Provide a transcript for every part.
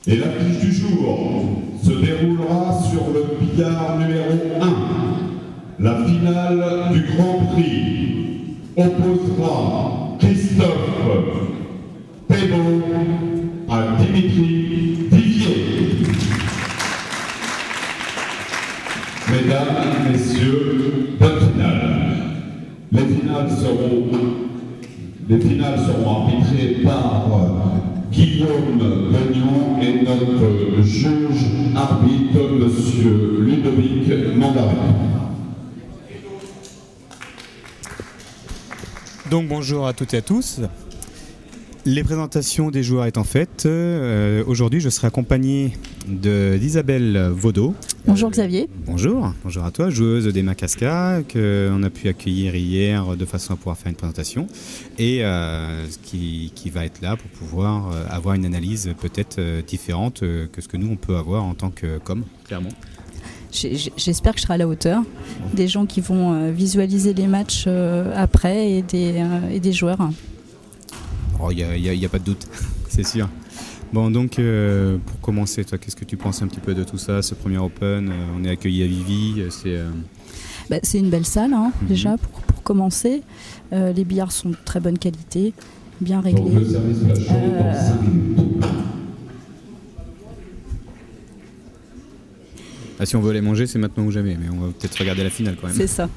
Et l'affiche du jour se déroulera sur le billard numéro 1. La finale du Grand Prix opposera Christophe Thébault à Dimitri Vivier. Mesdames, Messieurs, bonne finale. Les finales seront arbitrées par Guillaume Pognon et notre juge arbitre, Monsieur Ludovic Mandarin. Donc bonjour à toutes et à tous. Les présentations des joueurs étant faites, aujourd'hui je serai accompagné d'Isabelle Vaudot. Bonjour Xavier. Bonjour à toi, joueuse des Macasca, qu'on a pu accueillir hier de façon à pouvoir faire une présentation et qui va être là pour pouvoir avoir une analyse peut-être différente que ce que nous on peut avoir en tant que com, clairement. J'espère que je serai à la hauteur des gens qui vont visualiser les matchs après et des joueurs. Il n'y a pas de doute, c'est sûr. Bon, donc pour commencer, toi, qu'est-ce que tu penses un petit peu de tout ça, ce premier Open? On est accueilli à Vivi, c'est une belle salle, déjà, pour commencer. Les billards sont de très bonne qualité, bien réglés. Donc le service va chaud dans 5 minutes. Si on veut aller manger, c'est maintenant ou jamais, mais on va peut-être regarder la finale quand même. C'est ça.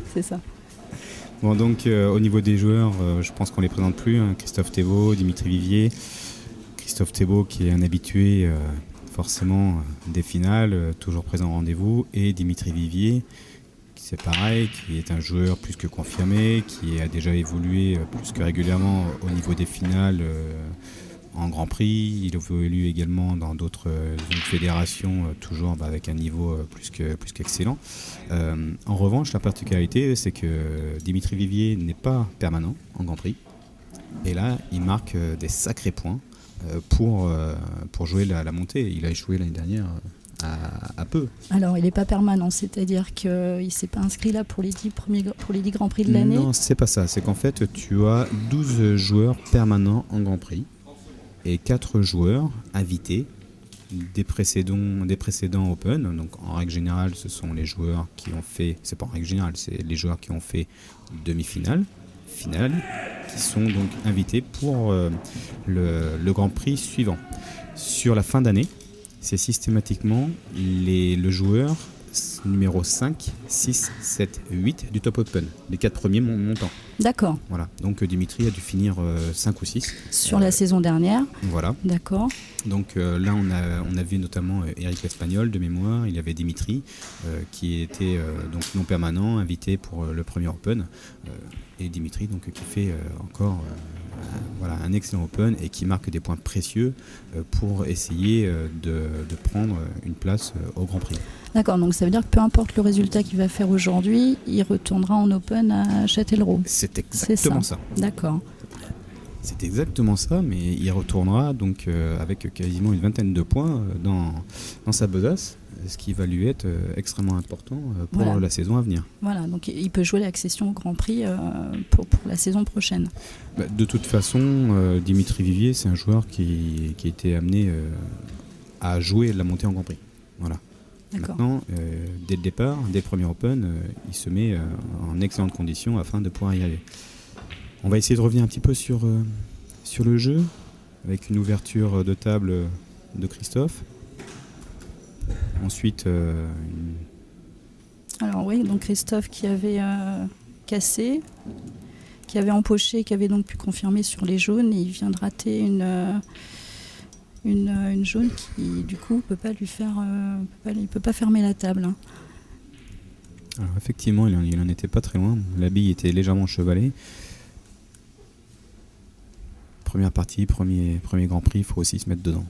Bon, donc au niveau des joueurs, je pense qu'on les présente plus. Christophe Thébault, Dimitri Vivier. Christophe Thébault qui est un habitué forcément des finales, toujours présent au rendez-vous. Et Dimitri Vivier, c'est pareil, qui est un joueur plus que confirmé, qui a déjà évolué plus que régulièrement au niveau des finales en Grand Prix. Il évolue également dans d'autres fédérations, toujours avec un niveau plus qu'excellent. En revanche, la particularité, c'est que Dimitri Vivier n'est pas permanent en Grand Prix. Et là, il marque des sacrés points pour jouer la montée. Il a échoué l'année dernière à peu. Alors, il n'est pas permanent, c'est-à-dire qu'il ne s'est pas inscrit là pour les 10 Grands Prix de l'année. Non, c'est pas ça. C'est qu'en fait, tu as 12 joueurs permanents en Grand Prix et 4 joueurs invités des précédents Open. Donc en règle générale, ce sont les joueurs qui ont fait, c'est pas en règle générale, c'est les joueurs qui ont fait demi-finale, finale, qui sont donc invités pour le Grand Prix suivant. Sur la fin d'année, c'est systématiquement le joueur numéro 5, 6, 7, 8 du Top Open, les 4 premiers montants. D'accord. Voilà. Donc Dimitri a dû finir 5 ou 6. Sur la saison dernière. Voilà. D'accord. Donc là, on a vu notamment Eric Espagnol de mémoire. Il y avait Dimitri qui était donc non permanent, invité pour le premier Open. Et Dimitri donc, qui fait encore un excellent Open et qui marque des points précieux pour essayer de prendre une place au Grand Prix. D'accord, donc ça veut dire que peu importe le résultat qu'il va faire aujourd'hui, il retournera en Open à Châtellerault. C'est exactement ça. D'accord. C'est exactement ça, mais il retournera donc avec quasiment une vingtaine de points dans sa besace, ce qui va lui être extrêmement important pour la saison à venir. Voilà, donc il peut jouer l'accession au Grand Prix pour la saison prochaine. De toute façon, Dimitri Vivier, c'est un joueur qui a été amené à jouer la montée en Grand Prix. Voilà. D'accord. Maintenant, dès le départ, dès le premier Open, il se met en excellentes conditions afin de pouvoir y aller. On va essayer de revenir un petit peu sur le jeu, avec une ouverture de table de Christophe. Ensuite, Alors oui, donc Christophe qui avait cassé, qui avait empoché, qui avait donc pu confirmer sur les jaunes, et il vient de rater une jaune qui du coup peut pas lui faire, il peut pas fermer la table. Alors effectivement, il en était pas très loin. La bille était légèrement chevalée. Première partie, premier Grand Prix, il faut aussi se mettre dedans.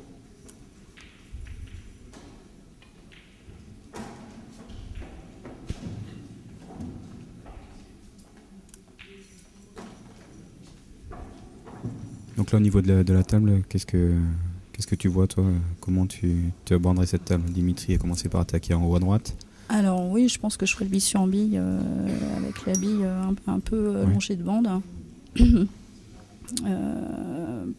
Donc là, au niveau de la table, qu'est-ce que tu vois, toi? Comment tu aborderais cette table? Dimitri a commencé par attaquer en haut à droite. Alors oui, je pense que je ferai le bissu en bille avec la bille un peu allongée de bande.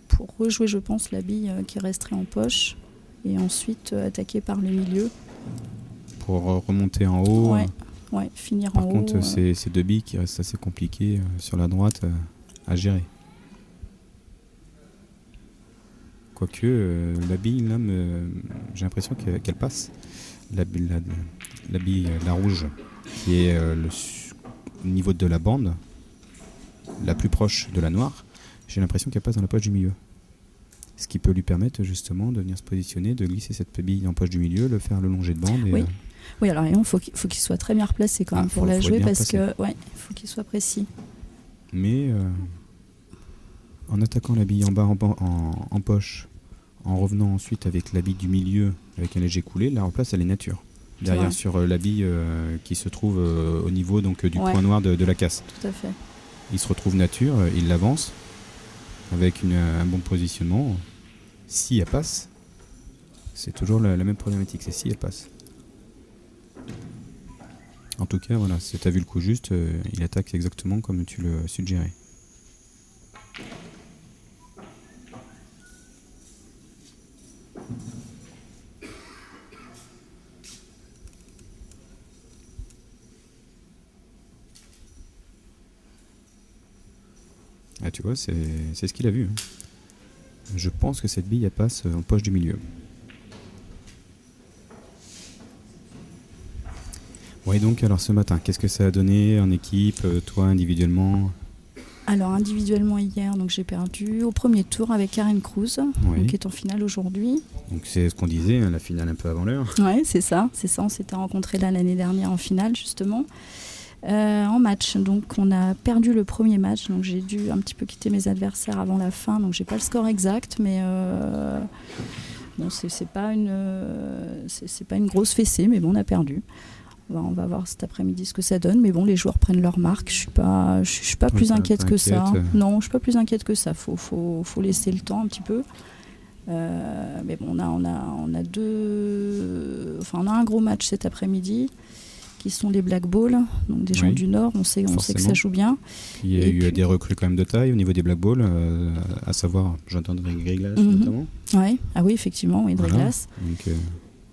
Pour rejouer, je pense, la bille qui resterait en poche. et ensuite attaquer par le milieu. Pour remonter en haut. Ouais, finir Par en contre, haut. c'est deux billes qui restent assez compliquées sur la droite à gérer. Quoique, la bille, là, j'ai l'impression qu'elle passe. La bille, la rouge, qui est au niveau de la bande, la plus proche de la noire, j'ai l'impression qu'elle passe dans la poche du milieu. Ce qui peut lui permettre justement de venir se positionner, de glisser cette bille en poche du milieu, le faire le longer de bande. Et, oui, alors il faut qu'il soit très bien replacé quand même pour la jouer, parce que il faut qu'il soit précis. Mais en attaquant la bille en bas en poche, en revenant ensuite avec la bille du milieu avec un léger coulé, la replace elle est nature. Derrière sur la bille qui se trouve au niveau donc, du point noir de la casse. Tout à fait. Il se retrouve nature, il l'avance avec un bon positionnement. Si elle passe, c'est toujours la même problématique, c'est si elle passe. En tout cas, voilà, si tu as vu le coup juste, il attaque exactement comme tu le suggérais. Ah, tu vois, c'est ce qu'il a vu. Hein. Je pense que cette bille, elle passe en poche du milieu. Oui, donc, alors ce matin, qu'est-ce que ça a donné en équipe, toi individuellement? Alors, individuellement, hier, donc j'ai perdu au premier tour avec Karen Cruz, qui est en finale aujourd'hui. Donc, c'est ce qu'on disait, hein, la finale un peu avant l'heure. Oui, c'est ça. On s'était rencontrés là l'année dernière en finale, justement. En match, donc on a perdu le premier match, donc j'ai dû un petit peu quitter mes adversaires avant la fin, donc j'ai pas le score exact, mais bon, c'est pas une grosse fessée, mais bon, on a perdu. On va voir cet après-midi ce que ça donne, mais bon, les joueurs prennent leur marque. Je suis pas plus inquiète que ça. Non, je suis pas plus inquiète que ça. Faut laisser le temps un petit peu. Mais bon, on a un gros match cet après-midi, qui sont les Black Balls, donc des gens du Nord. On sait que ça joue bien. Il y a eu des recrues quand même de taille au niveau des Black Balls, à savoir, j'entendrai Gréglas notamment. Ouais. Ah oui, effectivement, oui, Gréglas. Donc,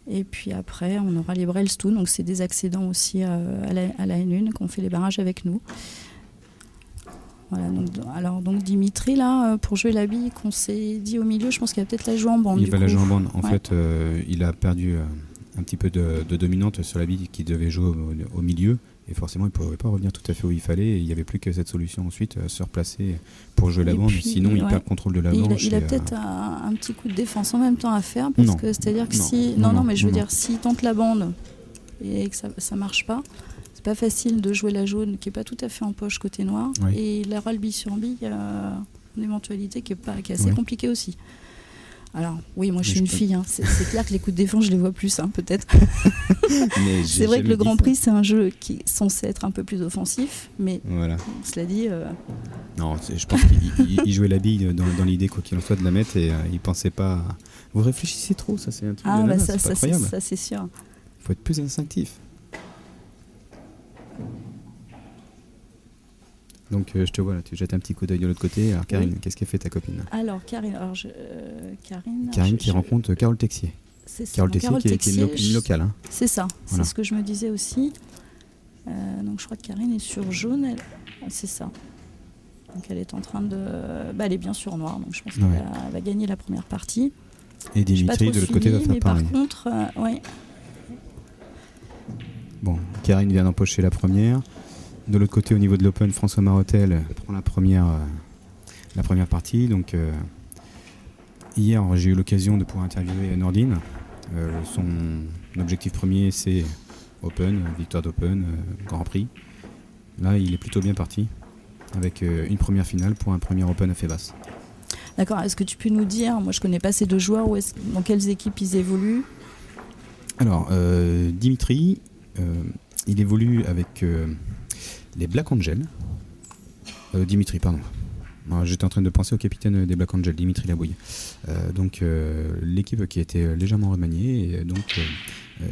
et puis après, on aura les Brelstoun, donc c'est des accédants aussi à la N1 qui ont fait les barrages avec nous. Voilà, donc Dimitri, là, pour jouer la bille qu'on s'est dit au milieu, je pense qu'il va peut-être la jouer en bande. Il va la jouer en bande. En fait, il a perdu un petit peu de dominante sur la bille qui devait jouer au milieu. Et forcément, il ne pouvait pas revenir tout à fait où il fallait. Et il n'y avait plus que cette solution ensuite, se replacer pour jouer la bande. Puis, sinon, il perd le contrôle de la manche. Il a peut-être un petit coup de défense en même temps à faire. Parce que c'est-à-dire que s'il tente la bande et que ça ne marche pas, c'est pas facile de jouer la jaune qui n'est pas tout à fait en poche côté noir. Et il aura le bille sur bille, une éventualité qui est assez compliquée aussi. Alors, oui, moi je suis une fille, hein. C'est clair que les coups de défense, je les vois plus, hein, peut-être. C'est vrai que le Grand Prix, c'est un jeu qui est censé être un peu plus offensif, mais cela dit... Non, je pense qu'il jouait la bille dans l'idée, quoi qu'il en soit, de la mettre, et il pensait pas... Vous réfléchissez trop, ça c'est un truc de c'est incroyable. Ça c'est sûr. Il faut être plus instinctif. Donc je te vois là, tu jettes un petit coup d'œil de l'autre côté. Alors Karine, qu'est-ce qu'a fait ta copine? Alors Karine, qui rencontre Carole Texier. C'est ça. Carole Texier qui est une locale. Hein. C'est ça, c'est ce que je me disais aussi. Donc je crois que Karine est sur jaune, c'est ça. Donc elle est en train de... elle est bien sur noir, donc je pense qu'elle va gagner la première partie. Et Dimitri de l'autre côté va faire pareil. Par contre, Bon, Karine vient d'empocher la première. De l'autre côté, au niveau de l'Open, François Marotel prend la première partie. Donc, hier, j'ai eu l'occasion de pouvoir interviewer Nordine. Son objectif premier, c'est Open, victoire d'Open, Grand Prix. Là, il est plutôt bien parti, avec une première finale pour un premier Open à Fébas. D'accord, est-ce que tu peux nous dire, moi je ne connais pas ces deux joueurs, dans quelles équipes ils évoluent? Alors, Dimitri, il évolue avec... les Black Angels. Dimitri, pardon. J'étais en train de penser au capitaine des Black Angels, Dimitri Labouille. Donc l'équipe qui a été légèrement remaniée. Et donc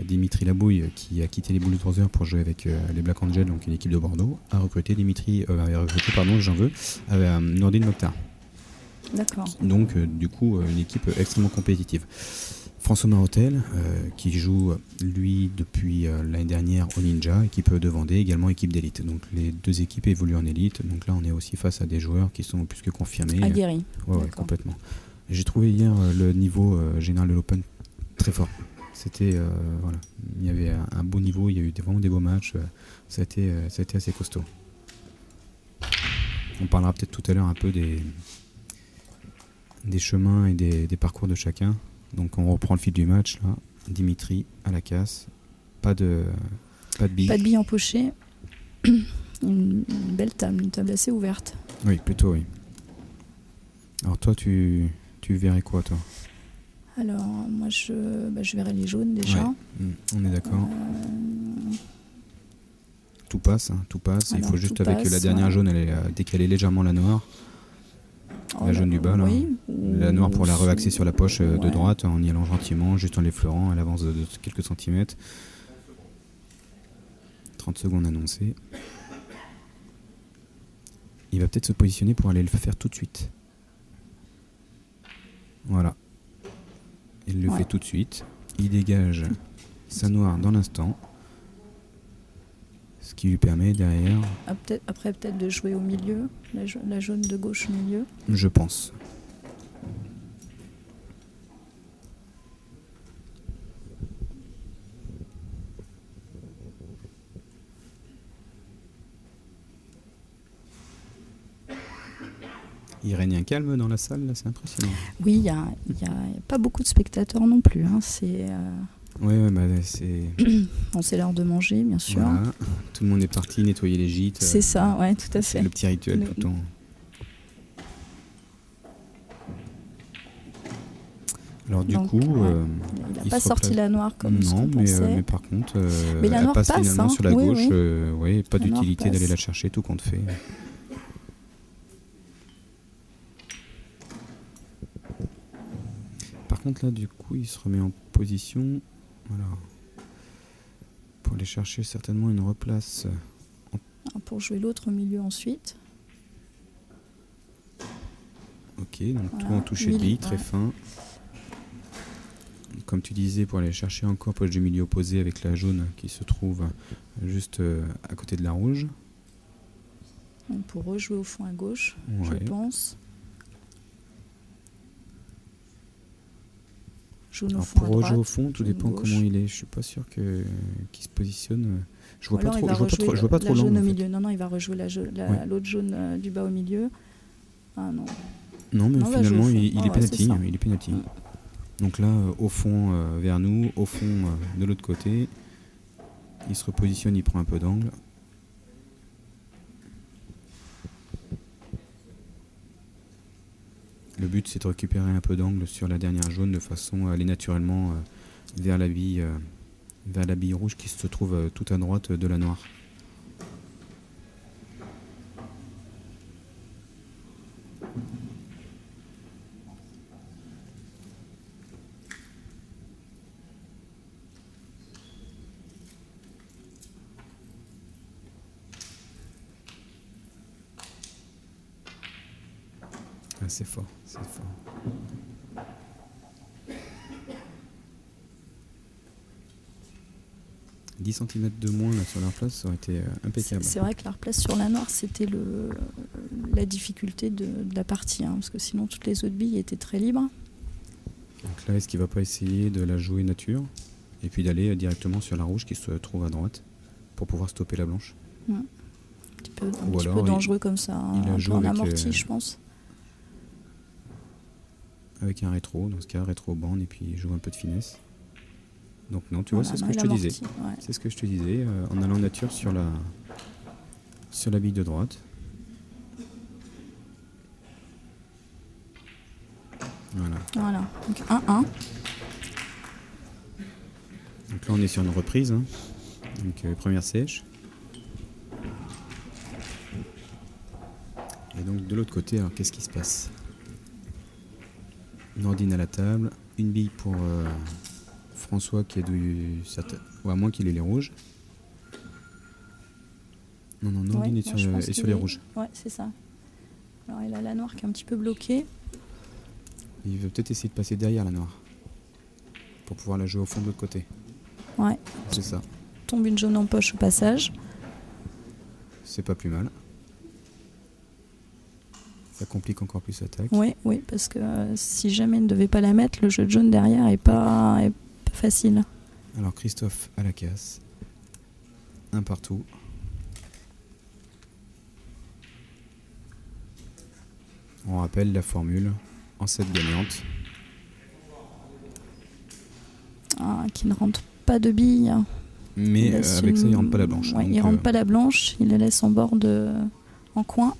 Dimitri Labouille, qui a quitté les Bulldogs Brothers pour jouer avec les Black Angels, donc une équipe de Bordeaux, a recruté Nordine Mokhtar. D'accord. Donc, du coup, une équipe extrêmement compétitive. François Marotel, qui joue, lui, depuis l'année dernière au Ninja, équipe de Vendée, également équipe d'élite. Donc, les deux équipes évoluent en élite. Donc là, on est aussi face à des joueurs qui sont plus que confirmés. Aguerri. Ouais, complètement. J'ai trouvé hier le niveau général de l'Open très fort. C'était, voilà, il y avait un beau niveau, il y a eu vraiment des beaux matchs. Ça a été assez costaud. On parlera peut-être tout à l'heure un peu des chemins et des parcours de chacun. Donc on reprend le fil du match là. Dimitri à la casse, pas de billes. Pas de billes empochées. Une belle table, une table assez ouverte. Oui, plutôt oui. Alors toi tu verrais quoi toi? Alors moi je verrais les jaunes déjà. Ouais. On est d'accord. Tout passe, hein, tout passe. Alors, il faut juste tout avec passe, la dernière jaune, elle est décaler légèrement la noire. La jaune du bas, là. Oui, La noire pour la reaxer sur la poche de ouais. droite, en y allant gentiment, juste en l'effleurant, elle avance de quelques centimètres. 30 secondes annoncées. Il va peut-être se positionner pour aller le faire tout de suite. Voilà. Il le fait tout de suite. Il dégage sa noire dans l'instant. Ce qui lui permet derrière... Après peut-être de jouer au milieu, la jaune de gauche au milieu. Je pense. Il règne un calme dans la salle, là, c'est impressionnant. Oui, il y a pas beaucoup de spectateurs non plus. Hein. C'est... Ouais, bah, c'est... Bon, c'est l'heure de manger, bien sûr. Voilà. Tout le monde est parti nettoyer les gîtes. C'est ça, ouais, tout à fait. C'est le petit rituel tout le temps. Alors du coup, il n'a pas sorti la noire comme ce qu'on pensait. Non, mais par contre, mais la elle noire passe passe, finalement hein. sur la gauche. Oui. Pas La d'utilité noire d'aller passe. la chercher, tout compte fait. Par contre là, du coup, il se remet en position. Voilà. Pour aller chercher certainement une replace. Pour jouer l'autre au milieu ensuite. Ok, donc Voilà. tout en toucher de billes, très fin. Comme tu disais, pour aller chercher encore poche du milieu opposé avec la jaune qui se trouve juste à côté de la rouge. Donc pour rejouer au fond à gauche, Ouais. je pense. Jaune au Alors fond pour à droite, rejouer au fond, tout jaune dépend gauche. comment il est. Je suis pas sûr qu'il se positionne. Je vois Ou alors, il va rejouer je vois pas trop la jaune l'angle. au En fait. milieu. Non, il va rejouer l'autre jaune du bas au milieu. Ah non. Non, mais Non, va finalement, jouer au fond. il est Ouais, penalty. c'est ça. Il est penalty. Donc là, au fond vers nous, au fond de l'autre côté. Il se repositionne, il prend un peu d'angle. Le but, c'est de récupérer un peu d'angle sur la dernière jaune de façon à aller naturellement vers la bille rouge qui se trouve tout à droite de la noire. Ah, c'est fort, c'est fort. « 10 cm de moins là, sur la place, ça aurait été impeccable. » C'est vrai que la replace sur la noire, c'était la difficulté de la partie. Hein, parce que sinon, toutes les autres billes étaient très libres. Donc là, est-ce qu'il va pas essayer de la jouer nature et puis d'aller directement sur la rouge qui se trouve à droite pour pouvoir stopper la blanche? Un petit peu alors, dangereux comme ça, il un a peu joué en avec, amorti, je pense. Avec un rétro, dans ce cas, rétro-bande, et puis il joue un peu de finesse. Donc non, tu vois, c'est ce que je te disais. Ouais. C'est ce que je te disais, en allant nature sur la bille de droite. Voilà, donc 1-1. Donc là, on est sur une reprise. Hein. Donc première sèche. Et donc de l'autre côté, alors qu'est-ce qui se passe? Nordine à la table, une bille pour François qui est ou à moins qu'il ait les rouges. Non, Nordine est sur les rouges. Ouais, c'est ça. Alors il a la noire qui est un petit peu bloquée. Il veut peut-être essayer de passer derrière la noire. Pour pouvoir la jouer au fond de l'autre côté. Ouais. C'est ça. Tombe une jaune en poche au passage. C'est pas plus mal. Ça complique encore plus l'attaque. Oui, parce que si jamais il ne devait pas la mettre, le jeu de jaune derrière est pas facile. Alors Christophe à la casse. Un partout. On rappelle la formule en 7 gagnantes. Qui ne rentre pas de billes. Mais avec ça, il rentre pas la blanche. Ouais, donc, il rentre pas la blanche, il la laisse en bord en coin.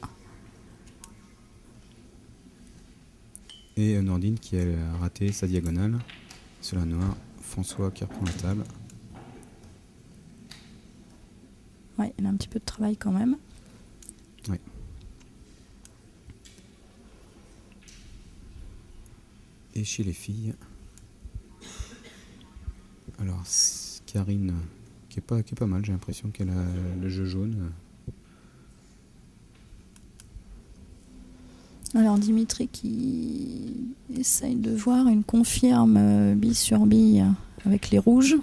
Et Nordine qui a raté sa diagonale sur la noire. François qui reprend la table. Ouais, il a un petit peu de travail quand même. Ouais. Et chez les filles, alors Karine qui est pas mal, j'ai l'impression qu'elle a le jeu jaune. Alors Dimitri qui essaye de voir une confirme bille sur bille avec les rouges.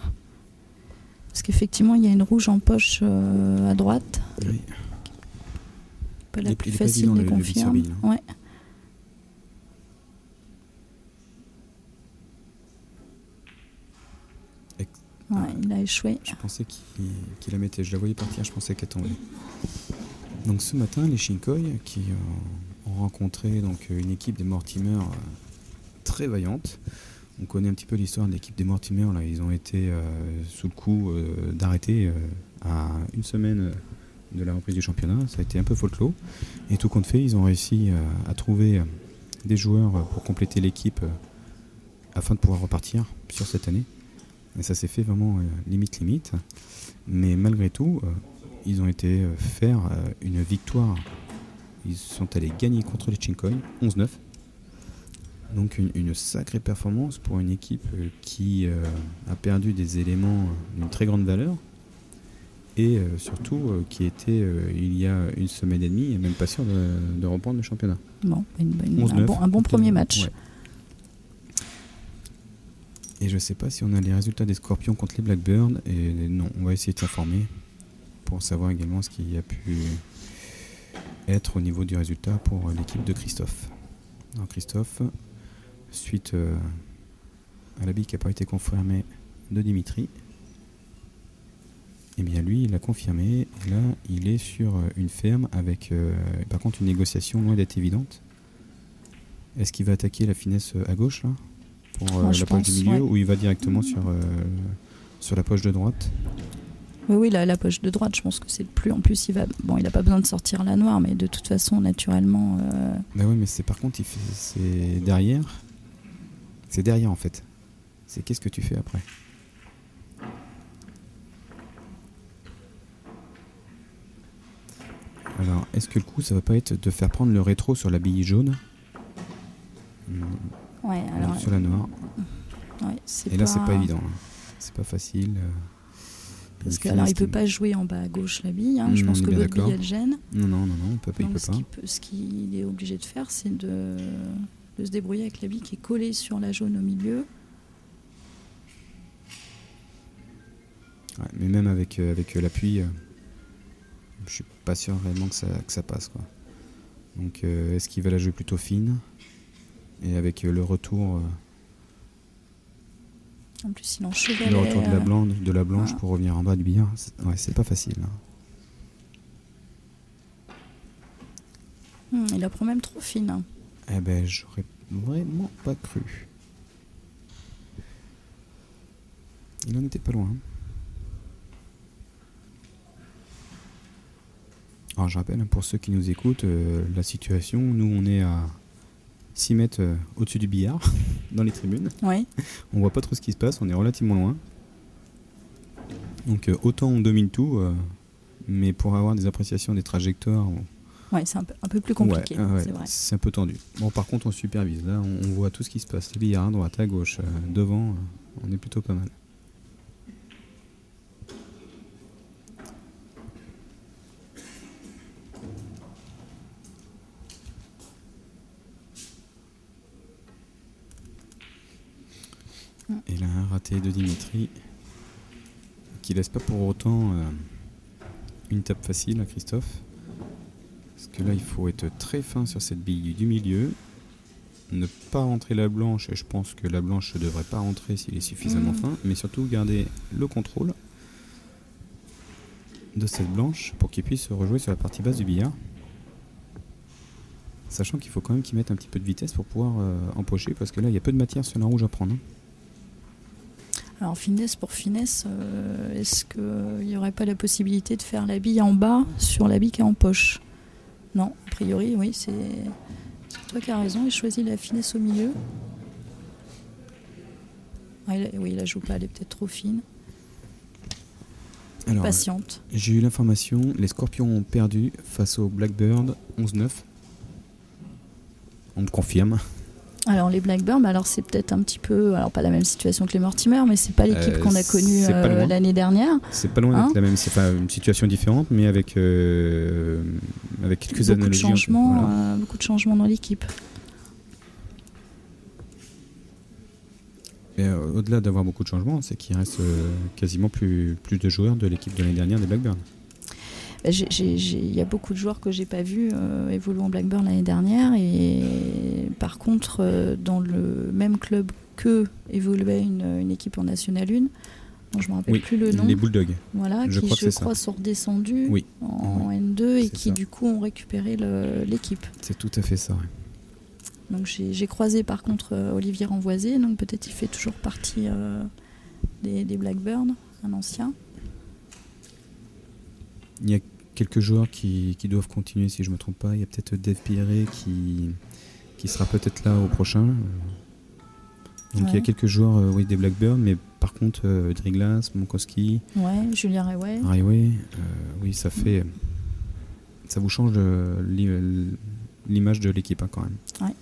Parce qu'effectivement il y a une rouge en poche à droite. Oui. Pas la Il plus est pas facile évident, des le bille sur confirmes. bille, hein. Ouais. Ouais, il a échoué. Je pensais qu'il la mettait, je la voyais partir, je pensais qu'elle tombait. Donc ce matin, les Chinkoi qui ont rencontré donc, une équipe des Mortimer très vaillante. On connaît un petit peu l'histoire de l'équipe des Mortimer. Là, ils ont été sous le coup d'arrêter à une semaine de la reprise du championnat. Ça a été un peu folklore. Et tout compte fait, ils ont réussi à trouver des joueurs pour compléter l'équipe afin de pouvoir repartir sur cette année. Et ça s'est fait vraiment limite. Mais malgré tout, ils ont été faire une victoire. Ils sont allés gagner contre les Chinkoi, 11-9. Donc une sacrée performance pour une équipe qui a perdu des éléments d'une très grande valeur. Et surtout qui était il y a une semaine et demie, même pas sûr de reprendre le championnat. Bon, un 11-9, bon premier match. Ouais. Et je sais pas si on a les résultats des Scorpions contre les Blackbirds. Et non, on va essayer de s'informer pour savoir également ce qui a pu être au niveau du résultat pour l'équipe de Christophe. Alors Christophe, suite à la bille qui n'a pas été confirmée de Dimitri, et bien lui il a confirmé. Et là il est sur une ferme avec par contre une négociation loin d'être évidente. Est-ce qu'il va attaquer la finesse à gauche là pour la poche du milieu, ou il va directement sur la poche de droite? Oui, la poche de droite, je pense que c'est le plus. En plus, il n'a pas besoin de sortir la noire, mais de toute façon, naturellement. Bah oui, mais par contre, c'est derrière. C'est derrière en fait. C'est qu'est-ce que tu fais après? Alors, est-ce que le coup, ça va pas être de faire prendre le rétro sur la bille jaune? Ouais, alors. Sur la noire. Ouais, et là, c'est pas évident. Hein. C'est pas facile. Parce qu'il ne peut pas jouer en bas à gauche la bille. Hein. Je pense que votre bille, elle gêne. Non, il peut pas. Ce qu'il est obligé de faire, c'est de se débrouiller avec la bille qui est collée sur la jaune au milieu. Ouais, mais même avec l'appui, je suis pas sûr réellement que ça passe, quoi. Donc, est-ce qu'il va la jouer plutôt fine? Et avec le retour... En plus, il enchevêlait... Le retour de la blanche pour revenir en bas du billard, c'est pas facile. Hein. Il la prend même trop fine. Eh ben, j'aurais vraiment pas cru. Il en était pas loin. Alors, je rappelle, pour ceux qui nous écoutent, la situation, nous, on est à 6 mètres au-dessus du billard, dans les tribunes. Oui. On voit pas trop ce qui se passe, on est relativement loin. Donc autant on domine tout, mais pour avoir des appréciations des trajectoires... Ouais, c'est un peu plus compliqué, c'est vrai. C'est un peu tendu. Bon, par contre, on supervise. Là, on voit tout ce qui se passe. Les billards à droite, à gauche, devant, on est plutôt pas mal. Et là, un raté de Dimitri qui laisse pas pour autant une tape facile à Christophe. Parce que là, il faut être très fin sur cette bille du milieu. Ne pas rentrer la blanche, et je pense que la blanche ne devrait pas rentrer s'il est suffisamment fin, mais surtout garder le contrôle de cette blanche pour qu'il puisse rejouer sur la partie basse du billard. Sachant qu'il faut quand même qu'il mette un petit peu de vitesse pour pouvoir empocher, parce que là, il y a peu de matière sur la rouge à prendre. Alors finesse pour finesse, est-ce qu'il n'y aurait pas la possibilité de faire la bille en bas sur la bille qui est en poche? Non, a priori, oui, c'est toi qui as raison, il choisit la finesse au milieu. Ah, oui, la joue pas, elle est peut-être trop fine. Alors, Patiente. j'ai eu l'information, les Scorpions ont perdu face au Blackbird 11-9. On me confirme. Alors les Blackburn, alors c'est peut-être un petit peu, alors pas la même situation que les Mortimer, mais c'est pas l'équipe qu'on a connue c'est pas loin. l'année dernière. C'est pas loin d'être la même, c'est pas une situation différente, mais avec quelques analogies. Beaucoup de changements dans l'équipe. Et, au-delà d'avoir beaucoup de changements, c'est qu'il reste quasiment plus de joueurs de l'équipe de l'année dernière des Blackburn. Il y a beaucoup de joueurs que j'ai pas vus évoluer en Blackburn l'année dernière, et par contre dans le même club qu'eux évoluait une équipe en National 1 dont je me rappelle plus le nom. Les Bulldogs. Voilà, je crois sont redescendus en N2 et qui du coup ont récupéré l'équipe. C'est tout à fait ça. Ouais. Donc j'ai croisé par contre Olivier Renvoisé, donc peut-être il fait toujours partie des Blackburn, un ancien. Il y a quelques joueurs qui doivent continuer, si je ne me trompe pas. Il y a peut-être Dave Piré qui sera peut-être là au prochain. Donc il y a quelques joueurs des Blackburn, mais par contre Driglas, Monkowski, Julien Rayway. Oui, ça vous change l'image de l'équipe quand même. Ouais.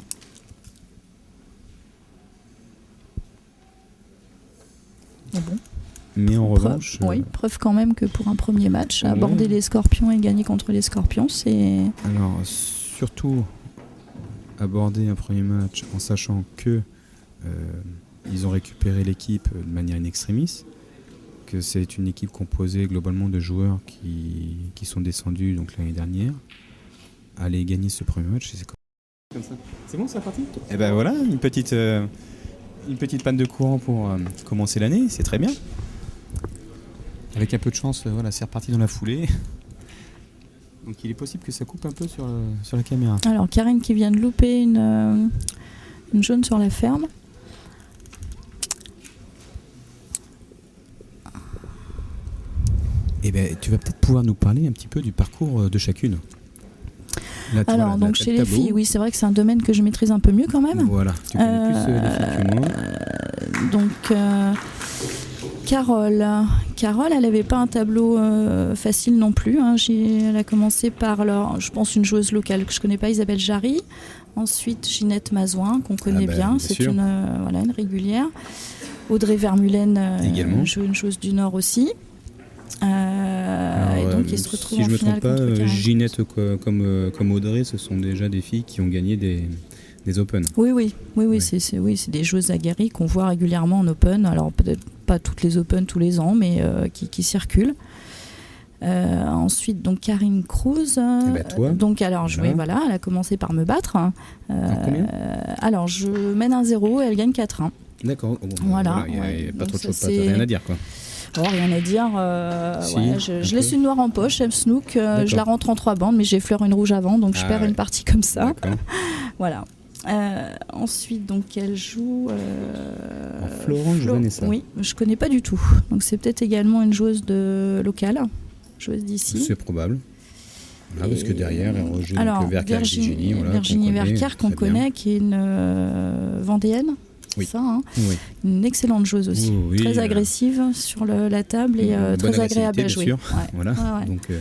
Et bon. Mais en revanche... preuve quand même que pour un premier match, aborder les Scorpions et gagner contre les Scorpions, c'est... Alors, surtout, aborder un premier match en sachant que ils ont récupéré l'équipe de manière in extremis, que c'est une équipe composée globalement de joueurs qui sont descendus donc, l'année dernière. Aller gagner ce premier match, c'est comme ça. C'est bon, c'est parti ? Et ben voilà, une petite panne de courant pour commencer l'année, c'est très bien. Avec un peu de chance, c'est reparti dans la foulée. Donc il est possible que ça coupe un peu sur la caméra. Alors Karine qui vient de louper une jaune sur la ferme. Eh ben, tu vas peut-être pouvoir nous parler un petit peu du parcours de chacune. Là, alors, donc chez les filles, oui, c'est vrai que c'est un domaine que je maîtrise un peu mieux quand même. Voilà, tu connais plus les filles que moi. Donc, Carole, elle n'avait pas un tableau facile non plus. Hein. Elle a commencé par, je pense, une joueuse locale que je ne connais pas, Isabelle Jarry. Ensuite, Ginette Mazouin, qu'on connaît bien. C'est une régulière. Audrey Vermulen, une joueuse du Nord aussi. Et donc il se retrouve en finale contre Karine. Ginette comme Audrey, ce sont déjà des filles qui ont gagné des Open. Oui. C'est des joueuses aguerries qu'on voit régulièrement en Open. Alors peut-être pas toutes les Open tous les ans, mais qui circulent. Ensuite, donc Karine Cruz. Donc alors, elle a commencé par me battre. Alors je mène 1-0 et elle gagne 4-1. D'accord. Voilà. Il n'y a pas trop de choses, rien à dire quoi. Rien à dire. Je laisse une noire en poche, elle snook, je la rentre en 3 bandes, mais j'effleure une rouge avant, donc je perds une partie comme ça. Voilà. Ensuite, donc, elle joue. Florence Vanessa. Oui, je connais pas du tout. Donc, c'est peut-être également une joueuse locale, joueuse d'ici. C'est probable. Parce que derrière, elle rejoue Virginie Verker, qu'on connaît, qui est une Vendéenne. Oui. Ça, hein. Oui. Une excellente joueuse aussi, très agressive sur la table et très agréable à jouer. Voilà. Donc,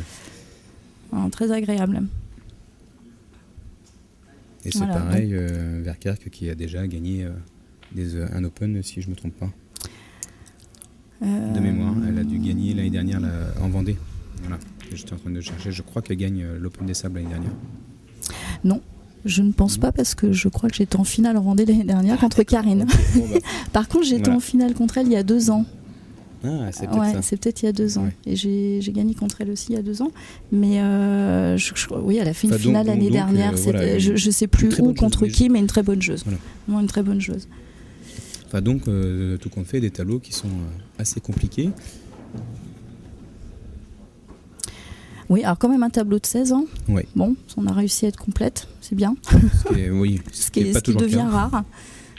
très agréable. Et c'est pareil, Verkerk qui a déjà gagné un Open, si je ne me trompe pas. De mémoire, elle a dû gagner l'année dernière en Vendée. Voilà. J'étais en train de chercher, je crois qu'elle gagne l'Open des Sables l'année dernière. Non. Je ne pense pas parce que je crois que j'étais en finale en Vendée l'année dernière contre Karine. Bon, bah, Par contre, j'étais Voilà. en finale contre elle il y a 2 ans. c'est peut-être Ouais, ça. c'est peut-être il y a 2 ans. Ouais. Et j'ai gagné contre elle aussi il y a 2 ans. Mais oui, elle a fait une Enfin, finale donc, l'année dernière. voilà, je ne sais plus très où, bonne contre joueuse, qui, mais une très bonne joueuse. Voilà. Vraiment une très bonne joueuse. Enfin, donc, tout compte fait, des tableaux qui sont assez compliqués. Oui, alors quand même un tableau de 16 ans. Ouais. Bon, on a réussi à être complète, c'est bien. Oui, Ce qui toujours le devient cas. rare.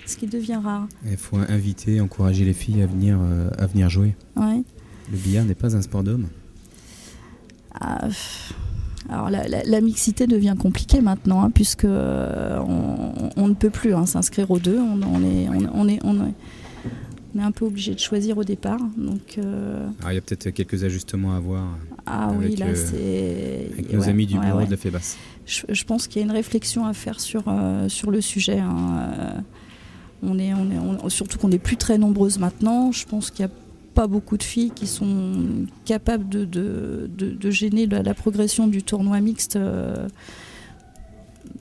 Ce qui devient rare. Il faut inviter, encourager les filles à venir jouer. Ouais. Le billard n'est pas un sport d'homme. Ah, alors la mixité devient compliquée maintenant, hein, puisque on ne peut plus s'inscrire aux deux. On est un peu obligé de choisir au départ. Donc, Alors, il y a peut-être quelques ajustements à voir oui, avec, là c'est. avec nos amis du bureau de la FEBAS. Je pense qu'il y a une réflexion à faire sur le sujet. Surtout qu'on n'est plus très nombreuses maintenant. Je pense qu'il n'y a pas beaucoup de filles qui sont capables de gêner la progression du tournoi mixte.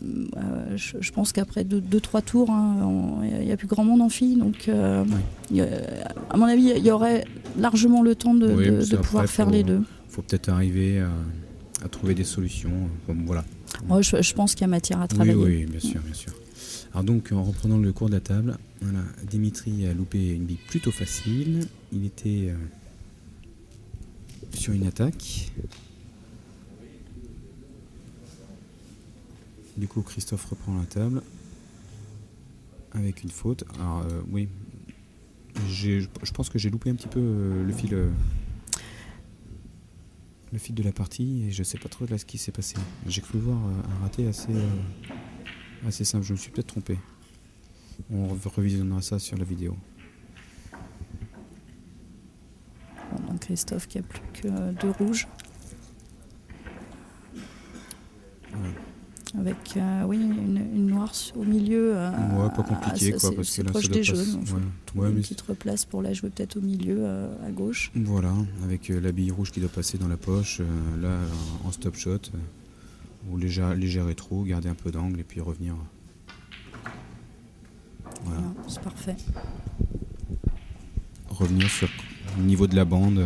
Je pense qu'après 2-3 tours, il n'y a plus grand monde en filles. Donc, à mon avis, il y aurait largement le temps de pouvoir faire les deux. Il faut peut-être arriver à trouver des solutions. Voilà. Ouais, je pense qu'il y a matière à travailler. Oui, bien sûr, bien sûr. Alors donc, en reprenant le cours de la table, voilà, Dimitri a loupé une bille plutôt facile. Il était sur une attaque. Du coup, Christophe reprend la table avec une faute. Alors, oui, je pense que j'ai loupé un petit peu le fil de la partie et je sais pas trop là ce qui s'est passé. J'ai cru voir un raté assez simple. Je me suis peut-être trompé. On revisionnera ça sur la vidéo. Bon, donc Christophe qui a plus que 2 rouges. Voilà. Avec une noire au milieu. Pas compliqué quoi, parce que là proche ça des doit jaunes. passer. Donc Ouais, une mais petite replace pour la jouer peut-être au milieu, à gauche. voilà, avec la bille rouge qui doit passer dans la poche, là en stop shot, ou léger rétro, garder un peu d'angle et puis revenir. Voilà. Voilà, c'est parfait. Revenir sur le niveau de la bande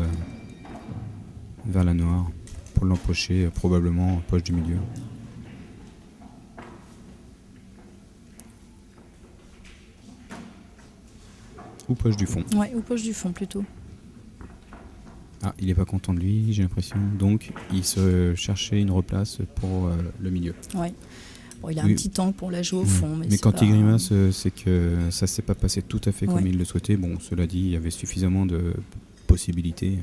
vers la noire pour l'empocher, probablement en poche du milieu. Ou poche du fond. Ouais, ou poche du fond plutôt. Ah, il est pas content de lui, j'ai l'impression. Donc, il se cherchait une replace pour le milieu. Ouais. Bon, il a Oui. un petit angle pour la jouer au Ouais. fond. Mais c'est quand pas- il grimace, c'est que ça s'est pas passé tout à fait comme Ouais. il le souhaitait. Bon, cela dit, il y avait suffisamment de possibilités.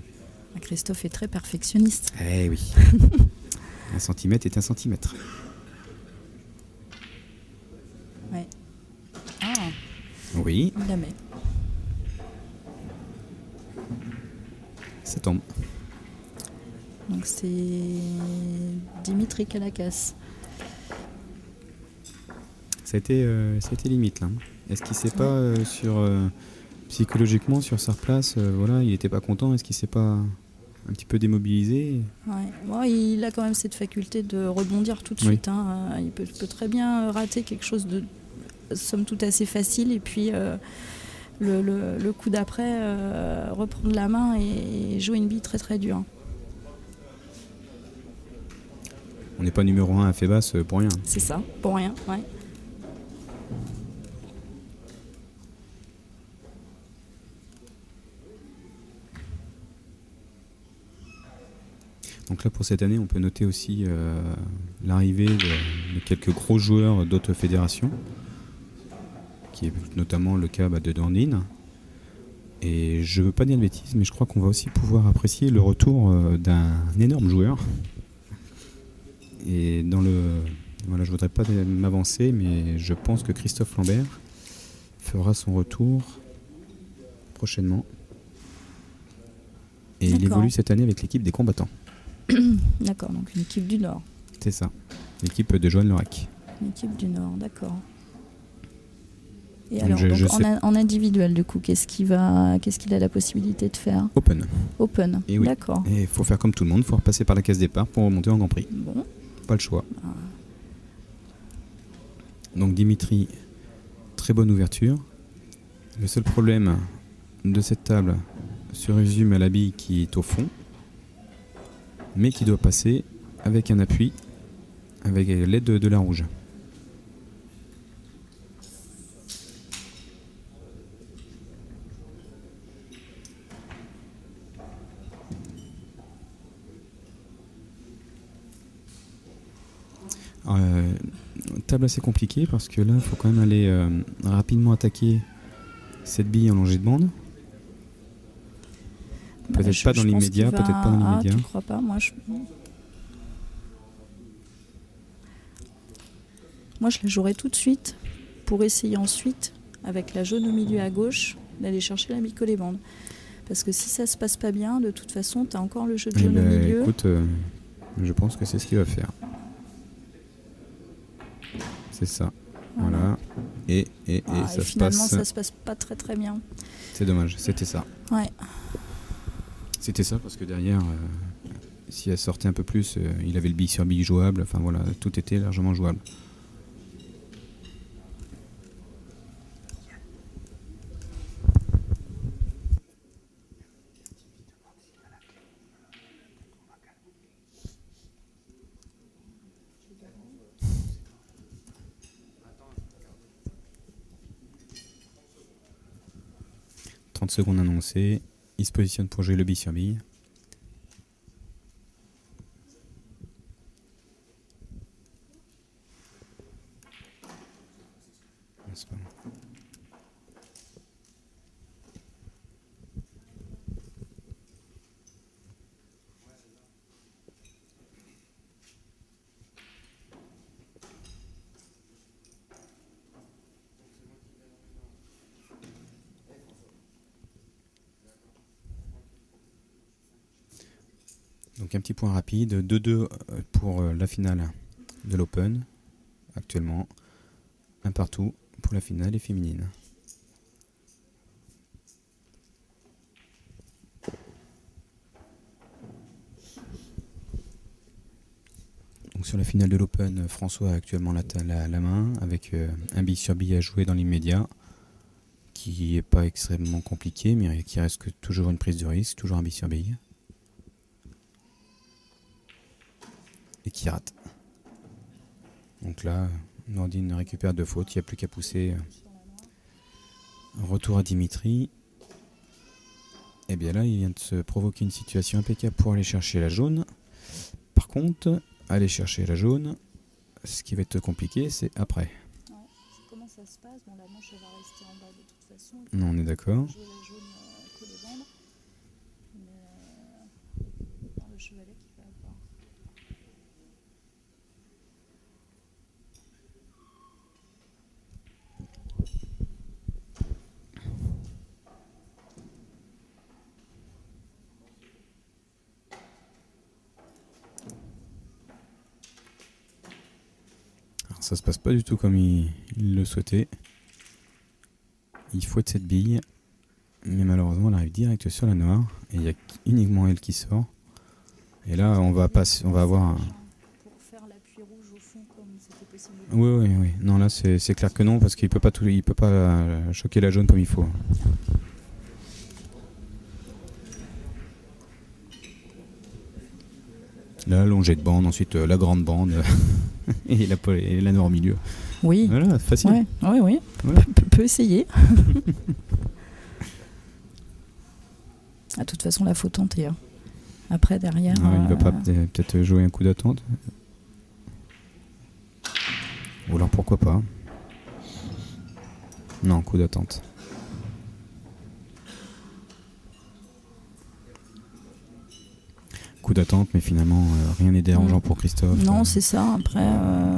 Christophe est très perfectionniste. Eh oui. Un centimètre est un centimètre. Ouais. Ah, Oui, il la met. ça tombe. Donc c'est Dimitri Kalakas. Ça a été limite là. Est-ce qu'il s'est pas psychologiquement sur sa place, voilà, il était pas content. Est-ce qu'il s'est pas un petit peu démobilisé? Ouais. Bon, il a quand même cette faculté de rebondir tout de Oui. suite. Il peut très bien rater quelque chose de somme toute assez facile et puis le coup d'après reprendre la main et jouer une bille très très dure. On n'est pas numéro 1 à FEBAS pour rien. C'est ça, pour rien. Ouais. Donc là, pour cette année, on peut noter aussi l'arrivée de quelques gros joueurs d'autres fédérations, qui est notamment le cas de Dornine. Et je veux pas dire de bêtises, mais je crois qu'on va aussi pouvoir apprécier le retour d'un énorme joueur. Et voilà, je voudrais pas m'avancer, mais je pense que Christophe Lambert fera son retour prochainement. Et il D'accord. évolue cette année avec l'équipe des combattants. D'accord, donc une équipe du Nord. C'est ça, l'équipe de Joanne Lerac. Une équipe du Nord, d'accord. Et Donc alors, je sais. en individuel, du coup, qu'est-ce qu'il a la possibilité de faire? Open. Open, Et oui. d'accord. Et il faut faire comme tout le monde, il faut repasser par la case départ pour remonter en Grand Prix. Bon, Pas le choix. Donc Dimitri, très bonne ouverture. Le seul problème de cette table se résume à la bille qui est au fond, mais qui doit passer avec un appui, avec l'aide de la rouge. Table assez compliquée parce que là il faut quand même aller rapidement attaquer cette bille en longée de bande. Peut-être pas dans l'immédiat, peut-être pas dans l'immédiat. Tu crois pas? Moi, je la jouerais tout de suite pour essayer ensuite, avec la jaune au milieu à gauche, d'aller chercher la bille collée bande. Parce que si ça se passe pas bien, de toute façon, tu as encore le jeu de jaune au milieu. Écoute, je pense que c'est ce qu'il va faire. C'est ça. Voilà. Et ça se passe. Finalement, ça se passe pas très très bien. C'est dommage, c'était ça. Ouais. C'était ça parce que derrière, si elle sortait un peu plus, il avait le bille sur bille jouable. Enfin voilà, tout était largement jouable. « 30 secondes annoncées. Il se positionne pour jouer le bille sur bille. C'est pas bon. Donc un petit point rapide, 2-2 pour la finale de l'Open, actuellement, un partout pour la finale et féminine. Donc sur la finale de l'Open, François a actuellement la main, avec un bille sur bille à jouer dans l'immédiat, qui n'est pas extrêmement compliqué, mais qui reste que toujours une prise de risque, toujours un bille sur bille. Et qui rate. Donc là, Nordine récupère 2 fautes, il n'y a plus qu'à pousser. Retour à Dimitri. Et bien là, il vient de se provoquer une situation impeccable pour aller chercher la jaune. Par contre, aller chercher la jaune, ce qui va être compliqué, c'est après. Ouais. Comment ça se passe? Bon, la manche elle va rester en bas de toute façon. Non, on est d'accord. Jouer la jaune collée bande. Mais le chevalet qui fait avoir. Alors, ça se passe pas du tout comme il le souhaitait. Il fouette cette bille, mais malheureusement elle arrive direct sur la noire et il n'y a uniquement elle qui sort. Et là on va avoir Pour faire l'appui rouge au fond comme c'était possible. Oui. Non là c'est clair que non parce qu'il peut pas choquer la jaune comme il faut. La longée de bande, ensuite la grande bande et la noire au milieu. Oui. Voilà, facile. Ouais, oui. Voilà. Peut essayer. De toute façon, là, faut tenter. Hein. Après, derrière. Il va pas peut-être jouer un coup d'attente. Ou alors pourquoi pas. Non, coup d'attente. Coup d'attente, mais finalement rien n'est dérangeant pour Christophe. Non, c'est ça. Après,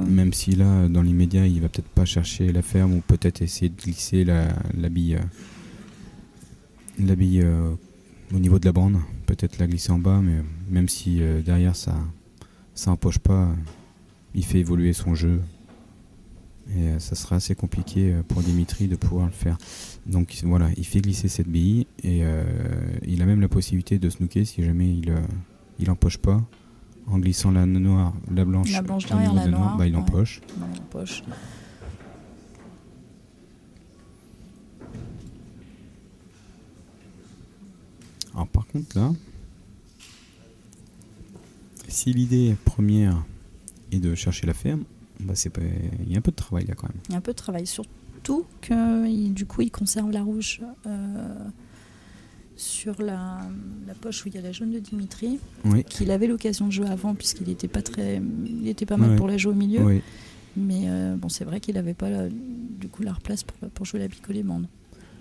même si là, dans l'immédiat, il va peut-être pas chercher la ferme ou peut-être essayer de glisser la bille au niveau de la bande, peut-être la glisser en bas, mais même si derrière ça empoche pas, il fait évoluer son jeu. Et ça sera assez compliqué pour Dimitri de pouvoir le faire. Donc voilà, il fait glisser cette bille et il a même la possibilité de snooker si jamais il empoche pas. En glissant la noire, la blanche derrière la noire, il empoche. il empoche. Alors par contre là, si l'idée première est de chercher la ferme, bah il y a un peu de travail là quand même. Il y a un peu de travail, surtout que du coup il conserve la rouge sur la poche où il y a la jaune de Dimitri, Oui. qu'il avait l'occasion de jouer avant puisqu'il n'était pas mal pour la jouer au milieu. Oui. Mais c'est vrai qu'il n'avait pas du coup la replace pour jouer la bicolémande.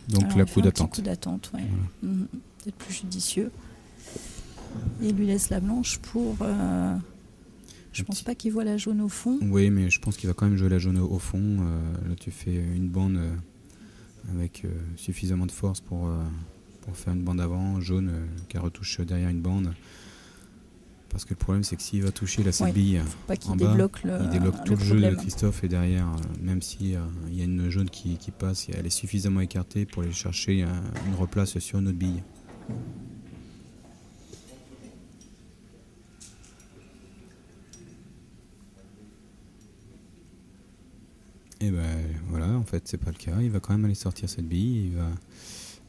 Donc Alors, la il fait coup un petit d'attente. coup d'attente, ouais. Voilà. Peut-être plus judicieux. Et il lui laisse la blanche pour. Je pense pas qu'il voit la jaune au fond. Oui, mais je pense qu'il va quand même jouer la jaune au fond. Là, tu fais une bande avec suffisamment de force pour faire une bande avant, jaune, qui retouche derrière une bande. Parce que le problème, c'est que s'il va toucher la cette bille Faut pas qu'il en bas, débloque il débloque tout le jeu problème. de Christophe et derrière, même si il y a une jaune qui passe, elle est suffisamment écartée pour aller chercher une replace sur une autre bille. Et ben voilà, en fait, c'est pas le cas. Il va quand même aller sortir cette bille. Il va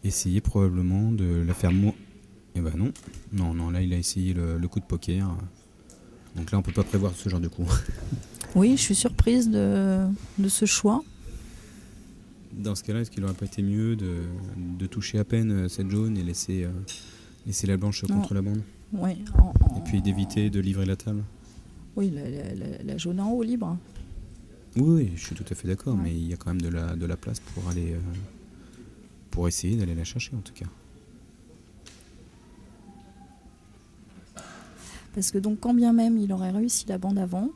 essayer probablement de la faire moins. Et ben non. Non, là, il a essayé le coup de poker. Donc là, on peut pas prévoir ce genre de coup. Oui, je suis surprise de ce choix. Dans ce cas-là, est-ce qu'il aurait pas été mieux de toucher à peine cette jaune et laisser la blanche contre la bande? Oui. Et puis d'éviter de livrer la table? Oui, la jaune en haut libre. Oui, je suis tout à fait d'accord, Ouais. mais il y a quand même de la place pour aller pour essayer d'aller la chercher en tout cas. Parce que donc, quand bien même il aurait réussi la bande avant,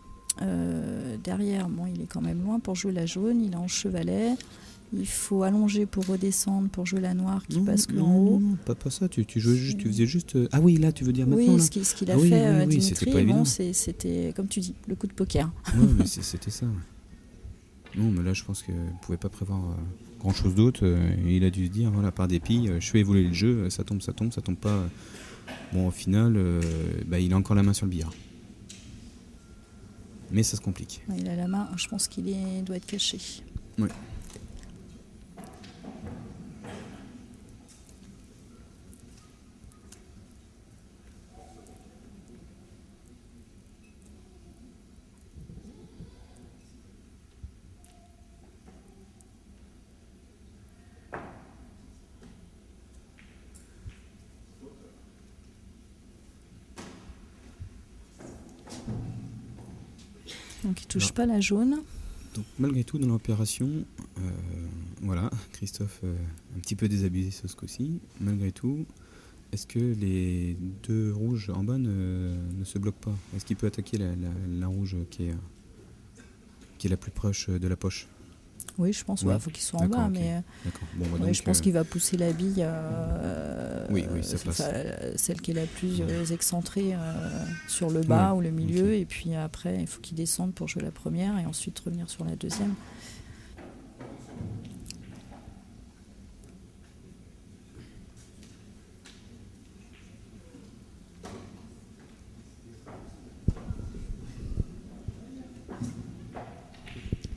derrière, il est quand même loin pour jouer la jaune, il est en chevalet, il faut allonger pour redescendre pour jouer la noire qui passe que en haut. Non, pas ça, tu jouais juste, tu faisais juste... Ah oui, là, tu veux dire maintenant Oui, là. ce qu'il a Ah oui, fait, oui, Dimitri, c'était pas évident. c'était, comme tu dis, le coup de poker. Ouais, mais c'était ça. Ouais. Non, mais là, je pense qu'il ne pouvait pas prévoir grand-chose d'autre. Et il a dû se dire, voilà, par dépit, je fais évoluer le jeu, ça tombe pas. Bon, au final, il a encore la main sur le billard. Mais ça se complique. Il a la main, je pense qu'il doit être caché. Ouais. Donc il touche pas la jaune. Donc malgré tout dans l'opération, voilà, Christophe un petit peu désabusé sur ce coup-ci. Malgré tout, est-ce que les deux rouges en bas ne se bloquent pas? Est-ce qu'il peut attaquer la rouge qui est la plus proche de la poche? Oui, je pense, Ouais. faut qu'il soit en D'accord, bas, ok. mais D'accord. Bon, bah ouais, donc, je pense qu'il va pousser la bille. Oui, ça passe. Celle qui est la plus excentrée sur le bas Ouais, ou le milieu, ok. et puis après, il faut qu'il descende pour jouer la première et ensuite revenir sur la deuxième.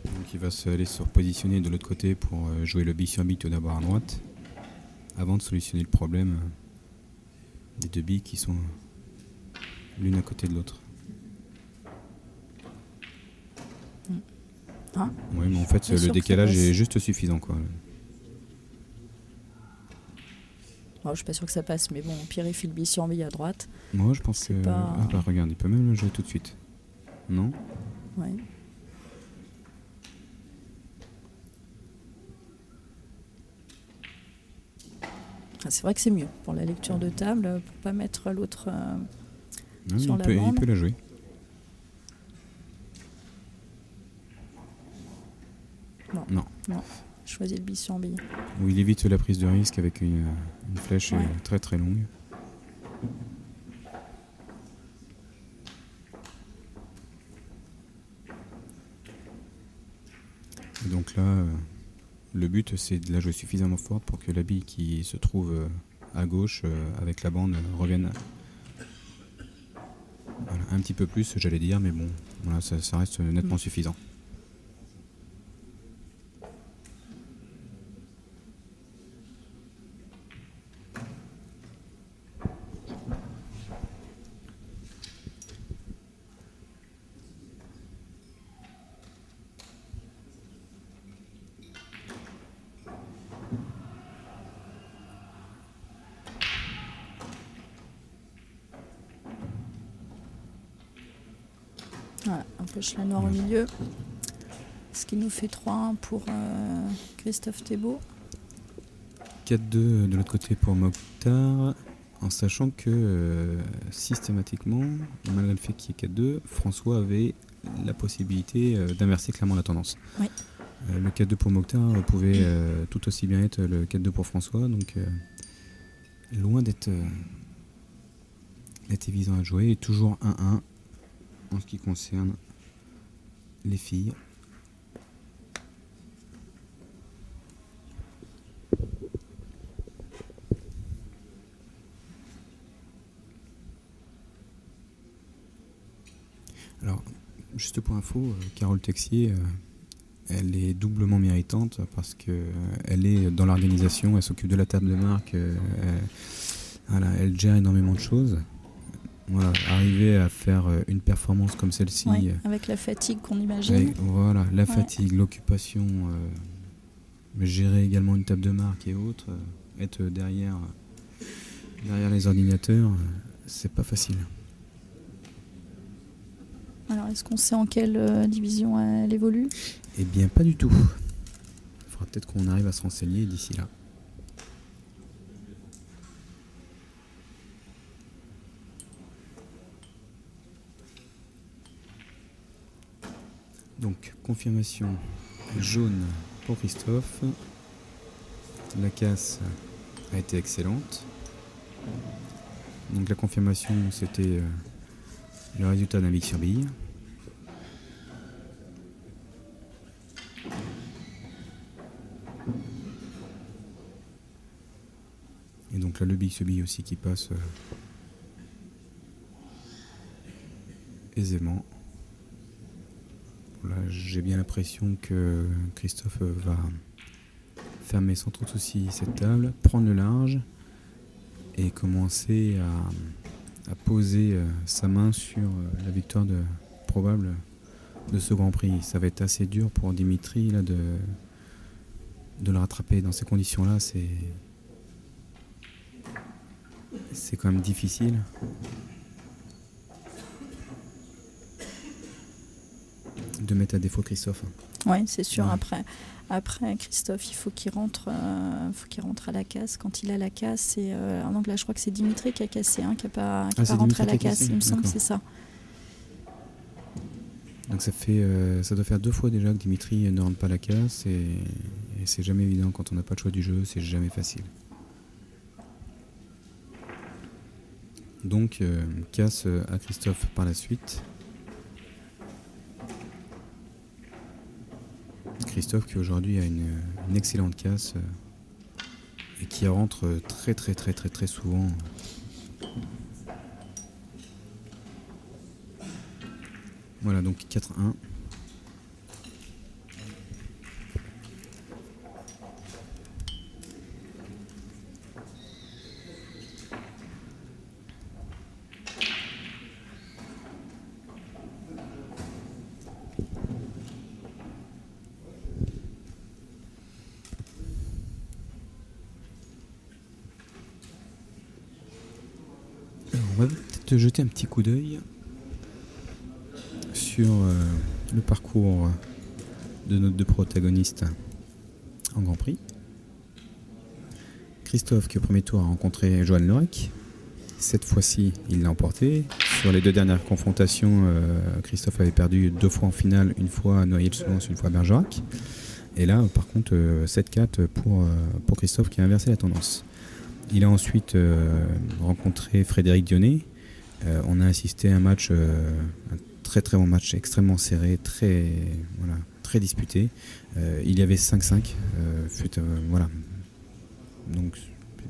Donc il va aller se repositionner de l'autre côté pour jouer le bille sur bille tout d'abord à droite, avant de solutionner le problème des deux billes qui sont l'une à côté de l'autre. Ah, Oui, mais en fait Bien sûr le que décalage ça passe. est juste suffisant, quoi. je suis pas sûre que ça passe, mais bon, Pierre il file bille sur bille à droite. Moi je pense C'est que... pas- Ah bah regarde, il peut même le jouer tout de suite. Non? Ouais. C'est vrai que c'est mieux pour la lecture de table, pour pas mettre l'autre. Non, Sur il la peut, il bande. peut la jouer. Non. Choisir le bille sur bille. Ou il évite la prise de risque avec une flèche Ouais. très très longue. Et donc là, le but c'est de la jouer suffisamment forte pour que la bille qui se trouve à gauche avec la bande revienne voilà, un petit peu plus, j'allais dire, mais bon, voilà, ça reste nettement suffisant. Poche Lanoir au milieu. Ce qui nous fait 3-1 pour Christophe Thébault. 4-2 de l'autre côté pour Mokhtar, en sachant que systématiquement, malgré le fait qu'il y ait 4-2, François avait la possibilité d'inverser clairement la tendance. Oui. Le 4-2 pour Mokhtar pouvait tout aussi bien être le 4-2 pour François, donc loin d'être évident à jouer, et toujours 1-1 en ce qui concerne les filles. Alors, juste pour info, Carole Texier, elle est doublement méritante parce qu'elle est dans l'organisation, elle s'occupe de la table de marque, elle gère énormément de choses. Voilà, arriver à faire une performance comme celle-ci, Ouais, avec la fatigue qu'on imagine. Voilà, la fatigue, l'occupation, gérer également une table de marque et autres, être derrière les ordinateurs, c'est pas facile. Alors, est-ce qu'on sait en quelle division elle évolue ? Eh bien, pas du tout. Il faudra peut-être qu'on arrive à se renseigner d'ici là. Donc, confirmation jaune pour Christophe. La casse a été excellente. Donc, la confirmation, c'était le résultat d'un bille sur bille. Et donc là, le bille sur bille aussi qui passe aisément. Là, j'ai bien l'impression que Christophe va fermer sans trop de soucis cette table, prendre le large et commencer à poser sa main sur la victoire probable de ce Grand Prix. Ça va être assez dur pour Dimitri là, de le rattraper dans ces conditions-là. C'est quand même difficile. De mettre à défaut Christophe. Oui, c'est sûr. Ouais. Après Christophe, il faut qu'il rentre à la casse. Quand il a la casse, donc là, je crois que c'est Dimitri qui a cassé, qui n'a pas rentré à la casse. Il me semble que c'est ça. Donc ça doit faire 2 fois déjà que Dimitri ne rentre pas à la casse et c'est jamais évident quand on n'a pas le choix du jeu, c'est jamais facile. Donc casse à Christophe par la suite. Christophe qui aujourd'hui a une excellente casse et qui rentre très très très très très souvent. Voilà, donc 4-1. On va peut-être jeter un petit coup d'œil sur le parcours de nos 2 protagonistes en Grand Prix. Christophe qui au premier tour a rencontré Johan Lerec. Cette fois-ci, il l'a emporté. Sur les 2 dernières confrontations, Christophe avait perdu 2 fois en finale, une fois à Noyelles-sous-Lens, une fois à Bergerac. Et là, par contre, 7-4 pour Christophe qui a inversé la tendance. Il a ensuite rencontré Frédéric Dionnet. On a assisté à un match, un très très bon match, extrêmement serré, très disputé. Il y avait 5-5. Voilà. Donc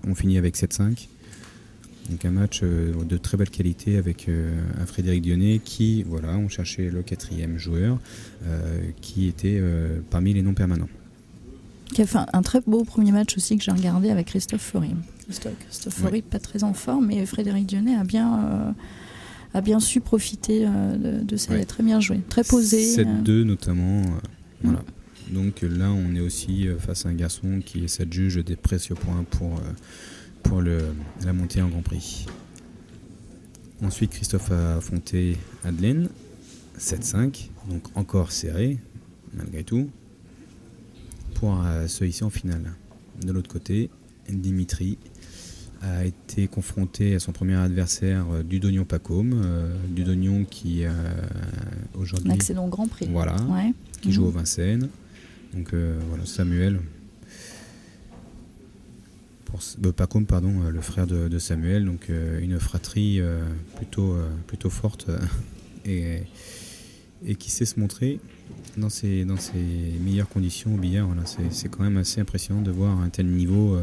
on finit avec 7-5. Donc un match de très belle qualité avec un Frédéric Dionnet qui, on cherchait le 4e joueur qui était parmi les non permanents. Qui a fait un très beau premier match aussi que j'ai regardé avec Christophe Faury. Christophe Faury, pas très en forme, mais Frédéric Dionnet a bien su profiter de ça. Il a très bien joué, très posé. 7-2 notamment. Voilà. Donc là, on est aussi face à un garçon qui essaie de juger des précieux points pour la montée en Grand Prix. Ensuite, Christophe a affronté Adelaine. 7-5, donc encore serré, malgré tout, pour se hisser en finale. De l'autre côté, Dimitri a été confronté à son premier adversaire, Dudonion Pacôme. Dudonion qui aujourd'hui... Un accédant au Grand Prix. Voilà, Ouais. qui joue au Vincennes. Donc voilà, Samuel... Pacôme, pardon, le frère de Samuel, donc une fratrie plutôt forte et qui sait se montrer dans ses meilleures conditions au billard. Voilà, c'est quand même assez impressionnant de voir un tel niveau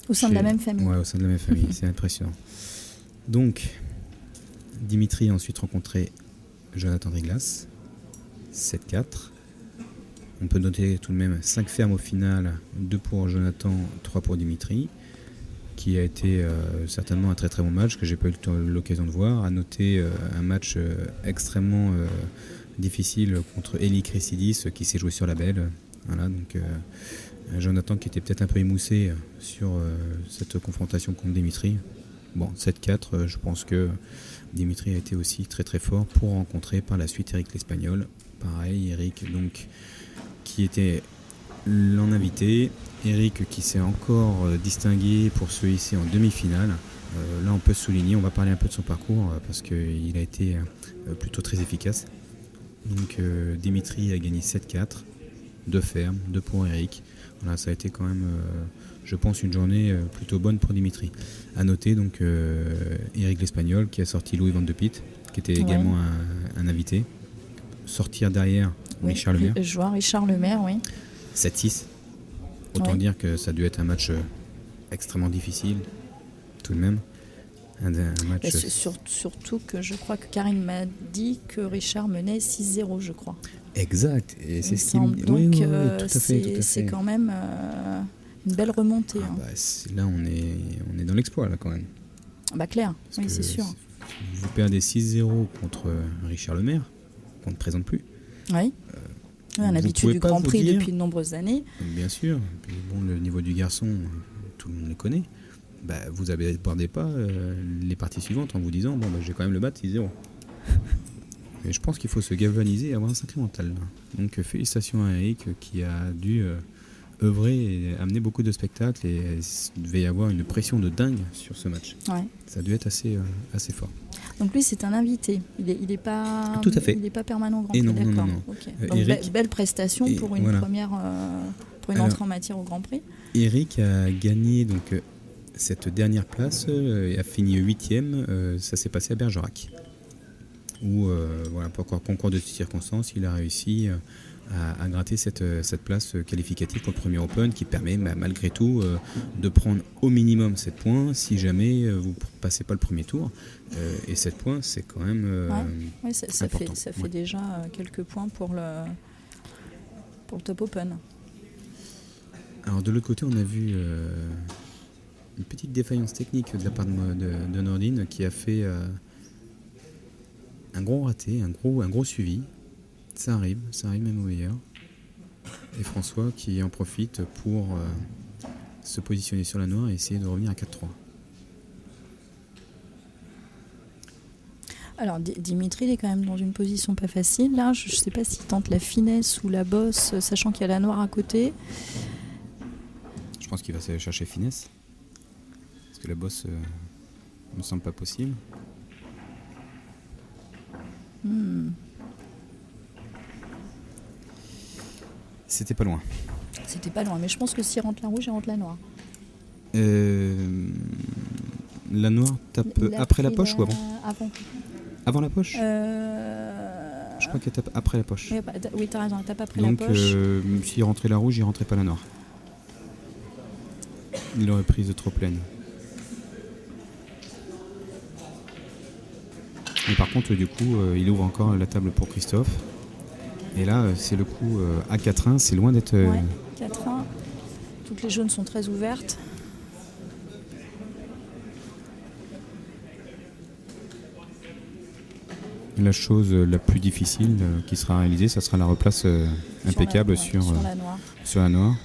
Au sein de la même famille. Ouais, au sein de la même famille, c'est impressionnant. Donc, Dimitri a ensuite rencontré Jonathan Driglas, 7-4. On peut noter tout de même 5 fermes au final, 2 pour Jonathan, 3 pour Dimitri, qui a été certainement un très très bon match que j'ai pas eu l'occasion de voir. À noter un match extrêmement difficile contre Eli Chrysidis qui s'est joué sur la belle. Voilà, donc Jonathan qui était peut-être un peu émoussé sur cette confrontation contre Dimitri. Bon, 7-4, je pense que Dimitri a été aussi très très fort pour rencontrer par la suite Eric l'Espagnol. Pareil, Eric donc qui était l'en invité. Eric qui s'est encore distingué pour se hisser en demi-finale. Là on peut souligner, on va parler un peu de son parcours parce qu'il a été plutôt très efficace. Donc Dimitri a gagné 7-4, 2 fermes, 2 pour Eric. Voilà, ça a été quand même, je pense, une journée plutôt bonne pour Dimitri. À noter donc Eric l'Espagnol qui a sorti Louis Van de Pitt, qui était également un invité. Sortir derrière Richard Lemaire. Le joueur Richard Lemaire, oui. 7-6. Autant dire que ça a dû être un match extrêmement difficile, tout de même. Un match... Surtout que je crois que Karine m'a dit que Richard menait 6-0, je crois. Exact. Et c'est ce qui me... Donc, tout à fait. C'est quand même une belle remontée. Là, on est dans l'exploit, là, quand même. Clair, parce oui, que c'est sûr. Vous perdez 6-0 contre Richard Lemaire, qu'on ne présente plus. Oui. Un habitué du Grand Prix depuis de nombreuses années. Bien sûr. Puis, bon, le niveau du garçon, tout le monde le connaît. Vous n'abordez pas les parties suivantes en vous disant je vais quand même le battre 6-0. Et je pense qu'il faut se galvaniser et avoir un sacré mental. Donc félicitations à Eric qui a dû œuvrer et amener beaucoup de spectacles et il devait y avoir une pression de dingue sur ce match. Ouais. Ça a dû être assez fort. Donc lui c'est un invité, il est pas, tout à fait. Il n'est pas permanent au Grand Prix, d'accord. Non. Okay. Donc Eric, belle prestation pour une première, pour une entrée en matière au Grand Prix. Eric a gagné donc cette dernière place et a fini 8e. Ça s'est passé à Bergerac. Où pour concours de circonstances, il a réussi à gratter cette place qualificative pour le premier Open qui permet malgré tout de prendre au minimum 7 points si jamais vous ne passez pas le premier tour. Et 7 points, c'est quand même ça fait déjà quelques points pour le Top Open. Alors de l'autre côté, on a vu une petite défaillance technique de la part de Nordine qui a fait... un gros raté, un gros suivi. Ça arrive même au meilleur. Et François qui en profite pour se positionner sur la noire et essayer de revenir à 4-3. Alors Dimitri il est quand même dans une position pas facile. Là, je ne sais pas s'il tente la finesse ou la bosse, sachant qu'il y a la noire à côté. Je pense qu'il va aller chercher finesse. Parce que la bosse ne me semble pas possible. C'était pas loin. C'était pas loin, mais je pense que s'il rentre la rouge, il rentre la noire. La noire tape après la poche ou avant ? Avant la poche ? Je crois qu'elle tape après la poche. Oui, t'as raison, elle tape après donc, la poche. Donc, s'il rentrait la rouge, il rentrait pas la noire. Il aurait prise de trop pleine. Mais par contre, du coup, il ouvre encore la table pour Christophe. Et là, c'est le coup à 4-1. C'est loin d'être... 4-1. Toutes les jaunes sont très ouvertes. La chose la plus difficile qui sera réalisée, ça sera la replace impeccable sur la noire.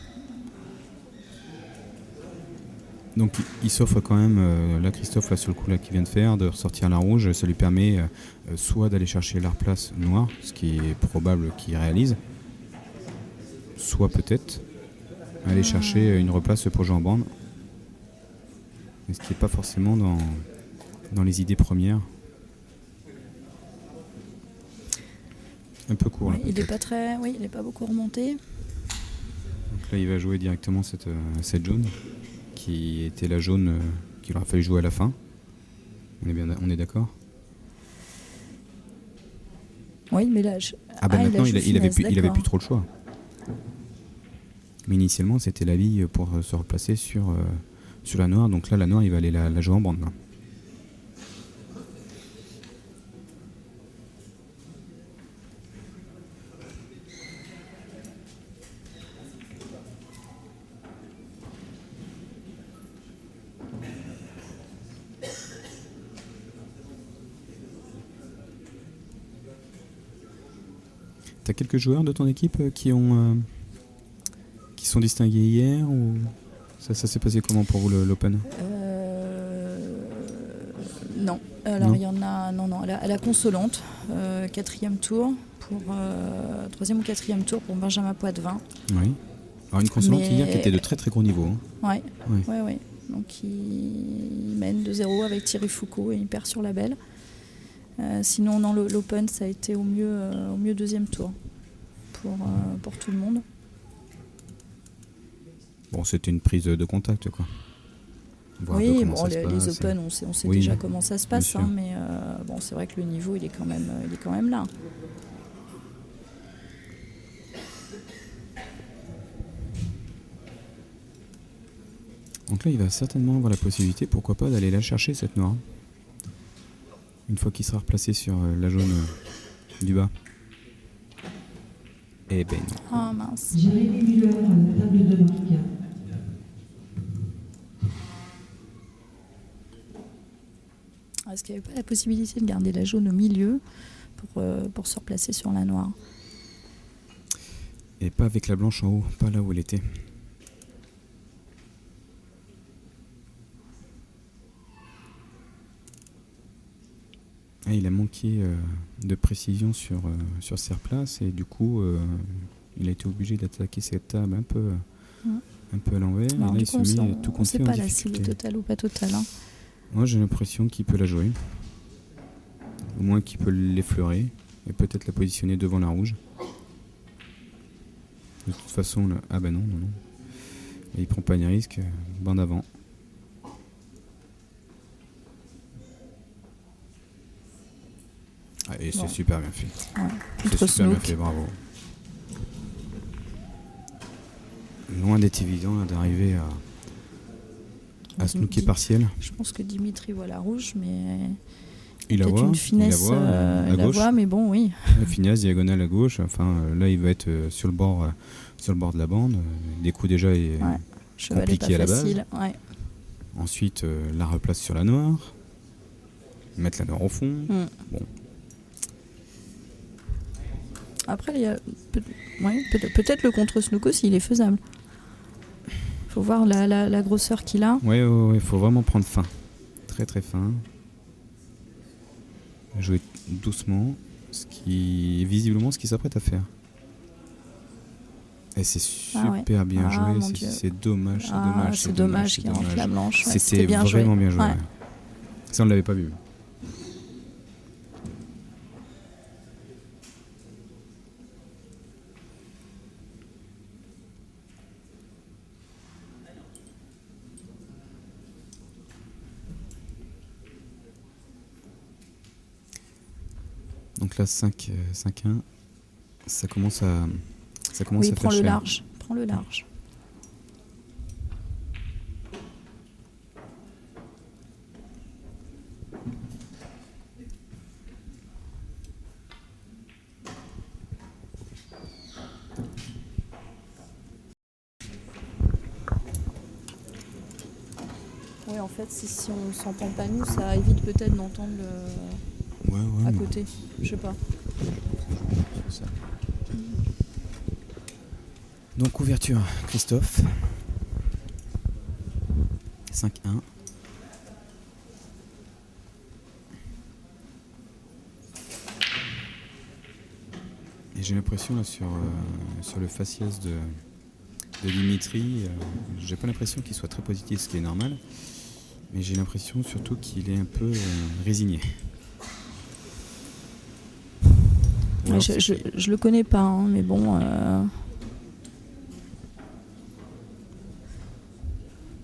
Donc il s'offre quand même, là Christophe, là sur le coup là qu'il vient de faire, de ressortir la rouge, ça lui permet soit d'aller chercher la replace noire, ce qui est probable qu'il réalise, soit peut-être aller chercher une replace pour jouer en bande, mais ce qui n'est pas forcément dans les idées premières. Un peu court là. Il n'est pas très, oui, il n'est pas beaucoup remonté. Donc là il va jouer directement cette jaune, qui était la jaune qu'il aura fallu jouer à la fin. On est d'accord? Oui, mais là... Maintenant il avait d'accord. plus trop le choix. Mais initialement c'était la bille pour se replacer sur la noire. Donc là la noire il va aller la jouer en bande là. T'as quelques joueurs de ton équipe qui sont distingués hier ou ça s'est passé comment pour vous l'Open? Non. Alors Non. il y en a, non, à la consolante, 4e tour pour 3e ou 4e tour pour Benjamin Poitvin. Oui. Alors une consolante Mais- hier qui était de très très gros niveau. Hein. Ouais. Donc il mène 2-0 avec Thierry Foucault et il perd sur la belle. Sinon dans l'Open ça a été au mieux 2e tour pour tout le monde. Bon, c'était une prise de contact quoi. Voir un peu Oui, comment bon, ça se les passe. Open on sait Oui, déjà comment ça se passe, sûr. hein, mais bon c'est vrai que le niveau il est quand même là. Donc là, il va certainement avoir la possibilité, pourquoi pas, d'aller la chercher cette noire. Une fois qu'il sera replacé sur la jaune du bas. Eh ben non. Ah mince. Jérémy Müller à la table de marque. Est-ce qu'il n'y avait pas la possibilité de garder la jaune au milieu pour se replacer sur la noire? Et pas avec la blanche en haut, pas là où elle était. Ah, il a manqué de précision sur ses replaces et du coup il a été obligé d'attaquer cette table un peu à l'envers. Et là Alors, du il coup, se met on tout ne compte sait fait en pas là s'il est difficulté. total ou pas total. Hein. Moi j'ai l'impression qu'il peut la jouer. Au moins qu'il peut l'effleurer et peut-être la positionner devant la rouge. De toute façon, là... ah bah non. Et il prend pas de risque, bande avant. Ah, et c'est Bon. super bien fait. Ouais. C'est Contre super bien Snook. fait, bravo. Loin d'être évident là, d'arriver à snooker partiel. Je pense que Dimitri voit la rouge, mais Il la peut-être voit, une finesse à il la gauche. voit, mais bon, oui. La finesse diagonale à gauche. Enfin, là, il va être sur le bord de la bande. Des coups déjà Ouais. Cheval est pas compliqué à la base. facile. Ouais. Ensuite, la replace sur la noire. Mettre la noire au fond. Mm. Bon. Après, il y a peut-être le contre-snook aussi, il est faisable. Faut voir la grosseur qu'il a. Ouais, faut vraiment prendre fin. Très très fin. Jouer doucement. Ce qui est visiblement ce qu'il s'apprête à faire. Et c'est super bien joué. mon Dieu. C'est dommage, C'est dommage qu'il rentre la blanche. Ouais, C'était bien vraiment joué. bien joué. Ouais. Ouais. Ça, on ne l'avait pas vu. Donc là, 5-1, ça commence à Oui, faire prends le cher. large. Prends le large. Oui, en fait, si on ne s'entend pas nous, ça évite peut-être d'entendre Ouais, à mais côté. Je sais pas. c'est ça. Donc ouverture, Christophe. 5-1. Et j'ai l'impression là sur le faciès de Dimitri, j'ai pas l'impression qu'il soit très positif, ce qui est normal, mais j'ai l'impression surtout qu'il est un peu résigné. Ouais, je le connais pas, hein, mais bon.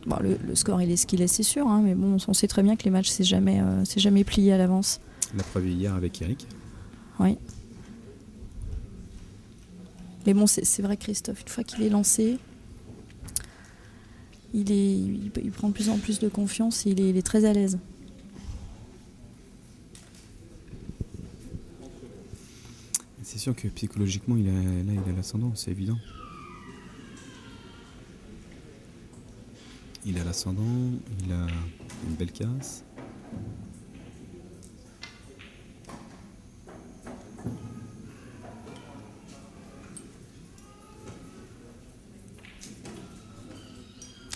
Bon, le score il est ce qu'il est, c'est sûr, hein, mais bon, on sait très bien que les matchs c'est jamais plié à l'avance. La preuve hier avec Eric. Oui. Mais bon, c'est vrai, Christophe, une fois qu'il est lancé, il prend de plus en plus de confiance et il est très à l'aise. C'est sûr que psychologiquement, il a l'ascendant, c'est évident. Il a l'ascendant, il a une belle casse.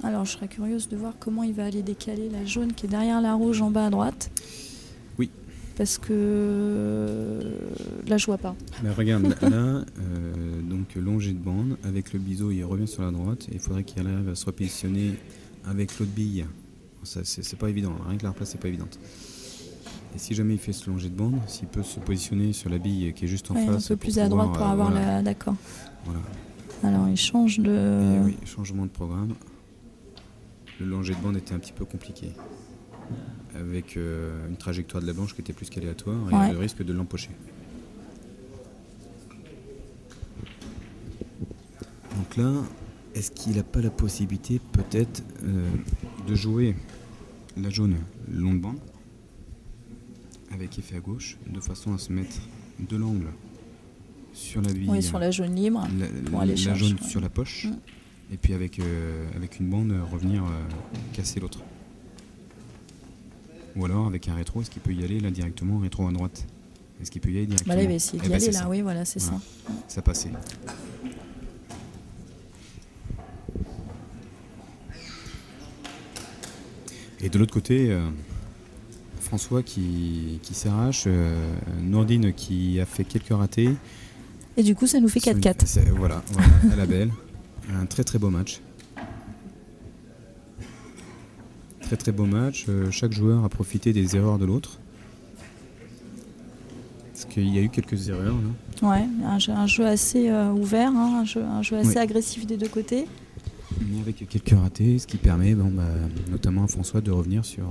Alors, je serais curieuse de voir comment il va aller décaler la jaune qui est derrière la rouge en bas à droite. Oui. Parce que là, je vois pas. Mais regarde, là, donc longée de bande, avec le biseau, il revient sur la droite. Et il faudrait qu'il arrive à se repositionner avec l'autre bille. Ça, c'est pas évident, rien que la replace, c'est pas évidente. Et si jamais il fait ce longée de bande, s'il peut se positionner sur la bille qui est juste en face. Un peu plus à droite pour avoir voilà. la. D'accord. Voilà. Alors, il change de. Et oui, changement de programme. Le longée de bande était un petit peu compliqué. Avec une trajectoire de la blanche qui était plus qu'aléatoire et le risque de l'empocher. Donc là, est-ce qu'il n'a pas la possibilité peut-être de jouer la jaune long de bande avec effet à gauche, de façon à se mettre de l'angle sur la bille, Oui, sur la jaune libre, pour aller la chercher. jaune sur la poche, et puis avec une bande revenir casser l'autre. Ou alors avec un rétro, est-ce qu'il peut y aller là directement, rétro à droite? Est-ce qu'il peut y aller directement? Là, il va essayer d'y aller, là, ça. oui, voilà, c'est Voilà. ça. Ça passait. Et de l'autre côté, François qui s'arrache, Nordine qui a fait quelques ratés. Et du coup, ça nous fait 4-4. Voilà, à la belle. Un très très beau match. Très très beau match. Chaque joueur a profité des erreurs de l'autre. Parce qu'il y a eu quelques erreurs là. Ouais, un jeu assez ouvert, hein, un jeu assez agressif des deux côtés. Mais avec quelques ratés, ce qui permet notamment à François de revenir sur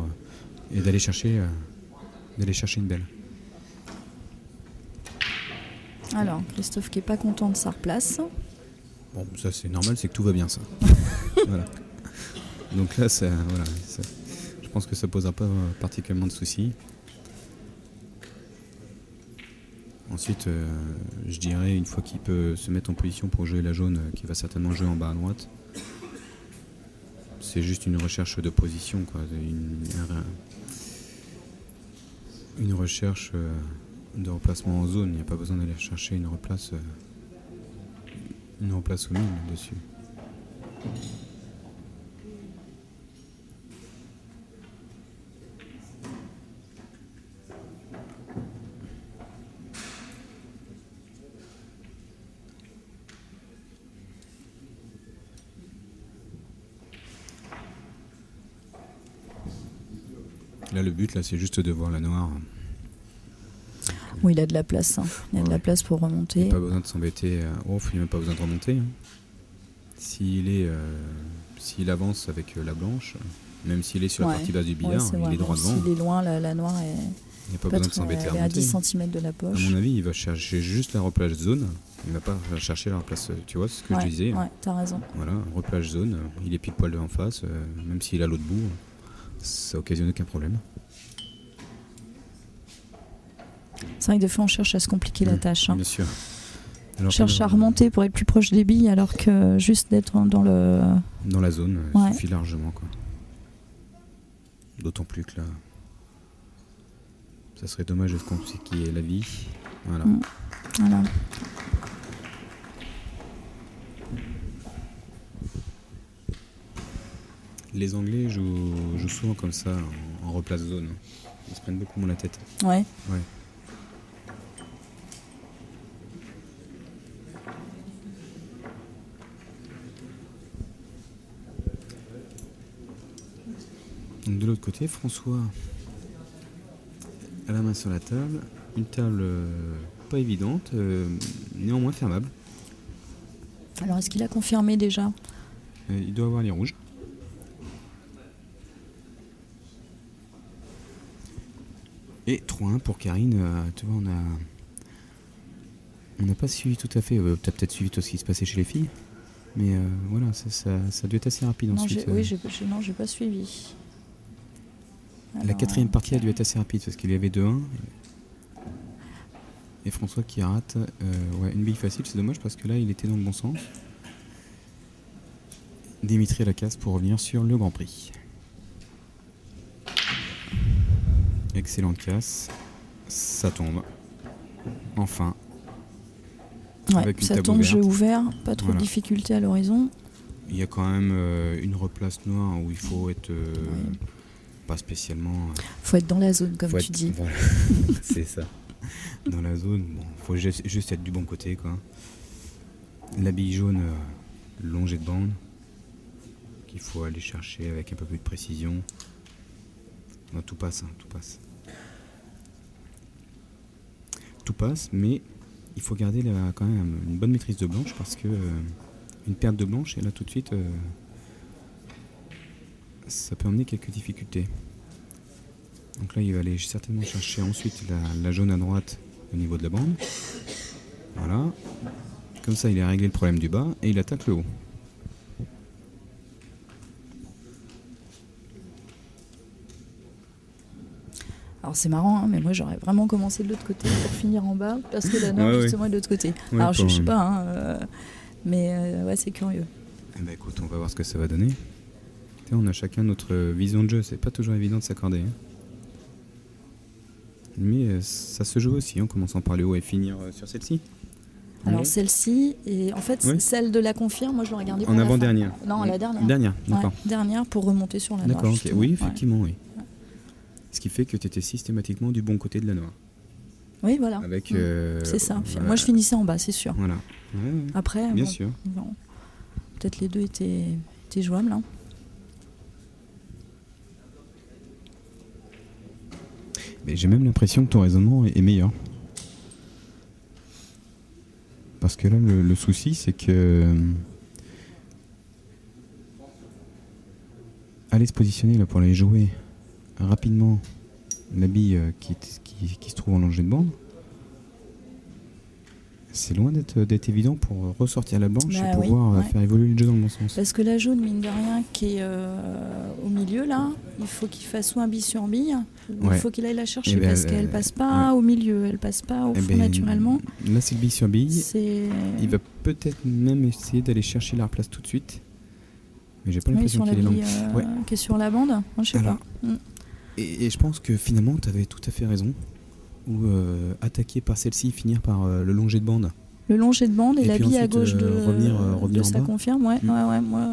et d'aller chercher une belle. Alors, Christophe qui est pas content de sa replace. Bon, ça c'est normal, c'est que tout va bien ça. Voilà. Donc là, je pense que ça posera pas particulièrement de soucis. Ensuite, je dirais, une fois qu'il peut se mettre en position pour jouer la jaune, qu'il va certainement jouer en bas à droite, c'est juste une recherche de position, quoi. Une recherche de remplacement en zone. Il n'y a pas besoin d'aller chercher une replace au mille dessus. Là, le but, là, c'est juste de voir la noire. Oui, il a de la place. Hein. Il a de la place pour remonter. Il n'y a pas besoin de s'embêter. Il n'y a même pas besoin de remonter. Hein. S'il avance avec la blanche, même s'il est sur la partie basse du billard, il est droit devant. S'il est loin, la noire est. Il n'y a pas besoin de s'embêter à remonter. À 10 cm de la poche. À mon avis, il va chercher juste la replage zone. Il ne va pas chercher la replace. Tu vois, c'est ce que je disais. Ouais, t'as raison. Voilà, replage zone. Il est pile poil en face. Même s'il a l'autre bout, ça occasionne aucun problème. C'est vrai que des fois on cherche à se compliquer la tâche. Hein. Bien sûr. On cherche à remonter pour être plus proche des billes alors que juste d'être dans la zone suffit largement, quoi. D'autant plus que là, ça serait dommage de se compliquer la vie. Voilà. Voilà. Les Anglais jouent souvent comme ça, en replace zone. Ils se prennent beaucoup moins la tête. Ouais. Ouais. Donc de l'autre côté, François a la main sur la table. Une table pas évidente, néanmoins fermable. Alors, est-ce qu'il a confirmé déjà? Il doit avoir les rouges. Et 3-1 pour Karine. Tu vois, on n'a pas suivi tout à fait. T'as peut-être suivi tout ce qui se passait chez les filles. Mais voilà, ça a dû être assez rapide Non, ensuite. j'ai pas suivi. La Alors, quatrième partie a ok. dû être assez rapide parce qu'il y avait 2-1. Et François qui rate une bille facile, c'est dommage parce que là il était dans le bon sens. Dimitri à la casse pour revenir sur le Grand Prix. Excellente casse. Ça tombe. Enfin. Ouais, avec une ça table tombe, jeu ouverte. ouvert, pas trop Voilà. de difficultés à l'horizon. Il y a quand même une replace noire où il faut être pas spécialement. Faut être dans la zone, comme faut tu être- dis. Voilà. C'est ça. Dans la zone, bon, faut juste être du bon côté, quoi. La bille jaune, longée de bande, qu'il faut aller chercher avec un peu plus de précision. Non, tout passe, tout passe. Tout passe, mais il faut garder quand même une bonne maîtrise de blanche parce que une perte de blanche, et là tout de suite, ça peut amener quelques difficultés. Donc là, il va aller certainement chercher ensuite la jaune à droite au niveau de la bande. Voilà. Comme ça, il a réglé le problème du bas et il attaque le haut. Alors c'est marrant, hein, mais moi j'aurais vraiment commencé de l'autre côté pour finir en bas, parce que la nord Ouais, justement est de l'autre côté. Ouais, Alors je pour- sais pas, hein, mais ouais, c'est curieux. Eh ben, écoute, on va voir ce que ça va donner. Tiens, on a chacun notre vision de jeu, c'est pas toujours évident de s'accorder. Hein. Mais ça se joue aussi, en commençant par le haut et finir sur celle-ci. Alors Ouais. celle-ci, et en fait Ouais. celle de la confirme, moi je l'ai regardée pour En la fin. avant-dernière. Non, la dernière. Dernière, Ouais, d'accord. dernière pour remonter sur la noire. D'accord, ok. justement. Oui, Ouais. effectivement, oui. Ce qui fait que tu étais systématiquement du bon côté de la noire. Oui, voilà. Avec, C'est ça. voilà. Moi je finissais en bas, c'est sûr. Voilà. Ouais, ouais. Après, Bien bon, sûr. bon, peut-être les deux étaient jouables. Hein. Mais j'ai même l'impression que ton raisonnement est meilleur. Parce que là, le souci, c'est que aller se positionner là pour aller jouer rapidement la bille qui se trouve en longée de bande, c'est loin d'être évident pour ressortir la blanche Bah et oui, pouvoir ouais. faire évoluer le jeu dans le bon sens. Parce que la jaune, mine de rien, qui est au milieu là, il faut qu'il fasse soit un bille sur bille, ou Ouais. il faut qu'il aille la chercher Eh ben, parce qu'elle passe pas au milieu, elle passe pas au Eh fond ben, naturellement. Là, c'est le bille sur bille. C'est Il va peut-être même essayer d'aller chercher la replace tout de suite. Mais j'ai pas oui, l'impression sur la qu'il est bille lent. Ouais. qui est sur la bande. Moi, je sais Alors, pas. Mm. Et je pense que finalement, tu avais tout à fait raison. Ou attaquer par celle-ci, finir par le longer de bande. Le long jet de bande et Et la puis bille à ensuite, gauche de revenir de en ça bas. confirme. Ouais, Mm. ouais, moi.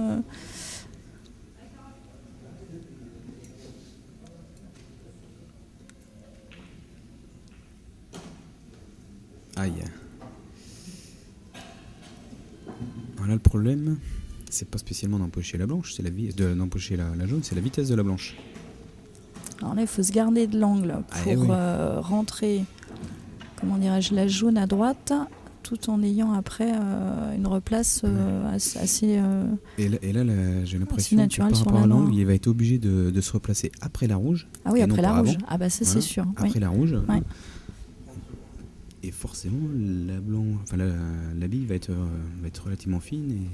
Aïe. Voilà le problème. C'est pas spécialement d'empocher la blanche, c'est d'empocher la jaune, c'est la vitesse de la blanche. Alors là, il faut se garder de l'angle Ah, pour eh oui. rentrer, comment dirais-je, la jaune à droite, tout en ayant après une replace assez. Et là, j'ai l'impression que naturel par sur rapport la à l'angle, noire. il va être obligé de se replacer après la rouge. Ah oui, et non après la pas rouge. avant. Ah bah ça, Voilà. c'est sûr. Après Oui. la rouge. Ouais. Et forcément, la bille va être relativement fine et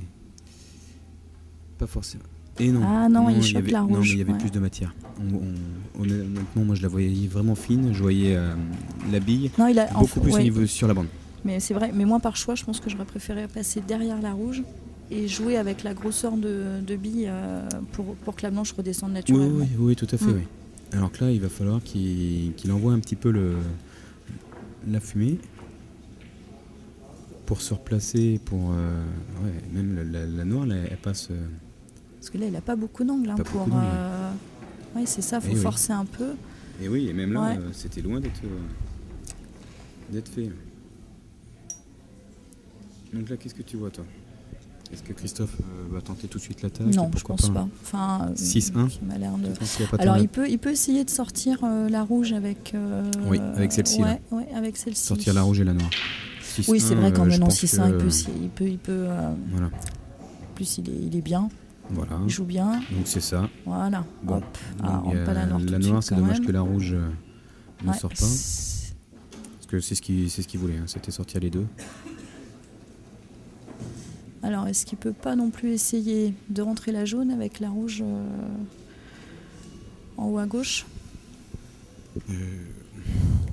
pas forcément. Et non. Ah non, il y choque avait, la non, mais rouge, il y avait ouais. plus de matière. Honnêtement, moi je la voyais vraiment fine. Je voyais la bille Non, il a beaucoup plus au ouais. niveau sur la bande. Mais c'est vrai, mais moi par choix, je pense que j'aurais préféré passer derrière la rouge et jouer avec la grosseur de bille pour que la blanche redescende Oui, naturellement. oui, tout à fait. Mm. Oui. Alors que là, il va falloir qu'il envoie un petit peu la fumée pour se replacer. Pour même la noire, elle passe Parce que là, il n'a pas beaucoup d'angle Pas pour. beaucoup d'angle, Oui, c'est ça, il Eh faut oui. forcer un peu. Et oui, et même là, Ouais. c'était loin d'être fait. Donc là, qu'est-ce que tu vois, toi? Est-ce que Christophe va tenter tout de suite l'attaque? Non, je Pourquoi pense pas. Enfin, 6-1. ça m'a l'air de. Tu penses qu'il va pas Alors, tenter il peut essayer de sortir la rouge avec. Oui, avec celle-ci, là. Ouais, avec celle-ci. sortir la rouge et la noire. Oui, c'est vrai qu'en je menant pense 6-1, que- il peut. Voilà. En plus, il est bien, Voilà. il joue bien. Donc c'est ça. Voilà. Bon. Hop. Ah, Donc, pas la noire. tout la de noire, suite, c'est quand dommage même. que la rouge ne Ouais, sort pas. Parce que c'est ce qu'il voulait, hein, c'était sortir les deux. Alors, est-ce qu'il peut pas non plus essayer de rentrer la jaune avec la rouge en haut à gauche?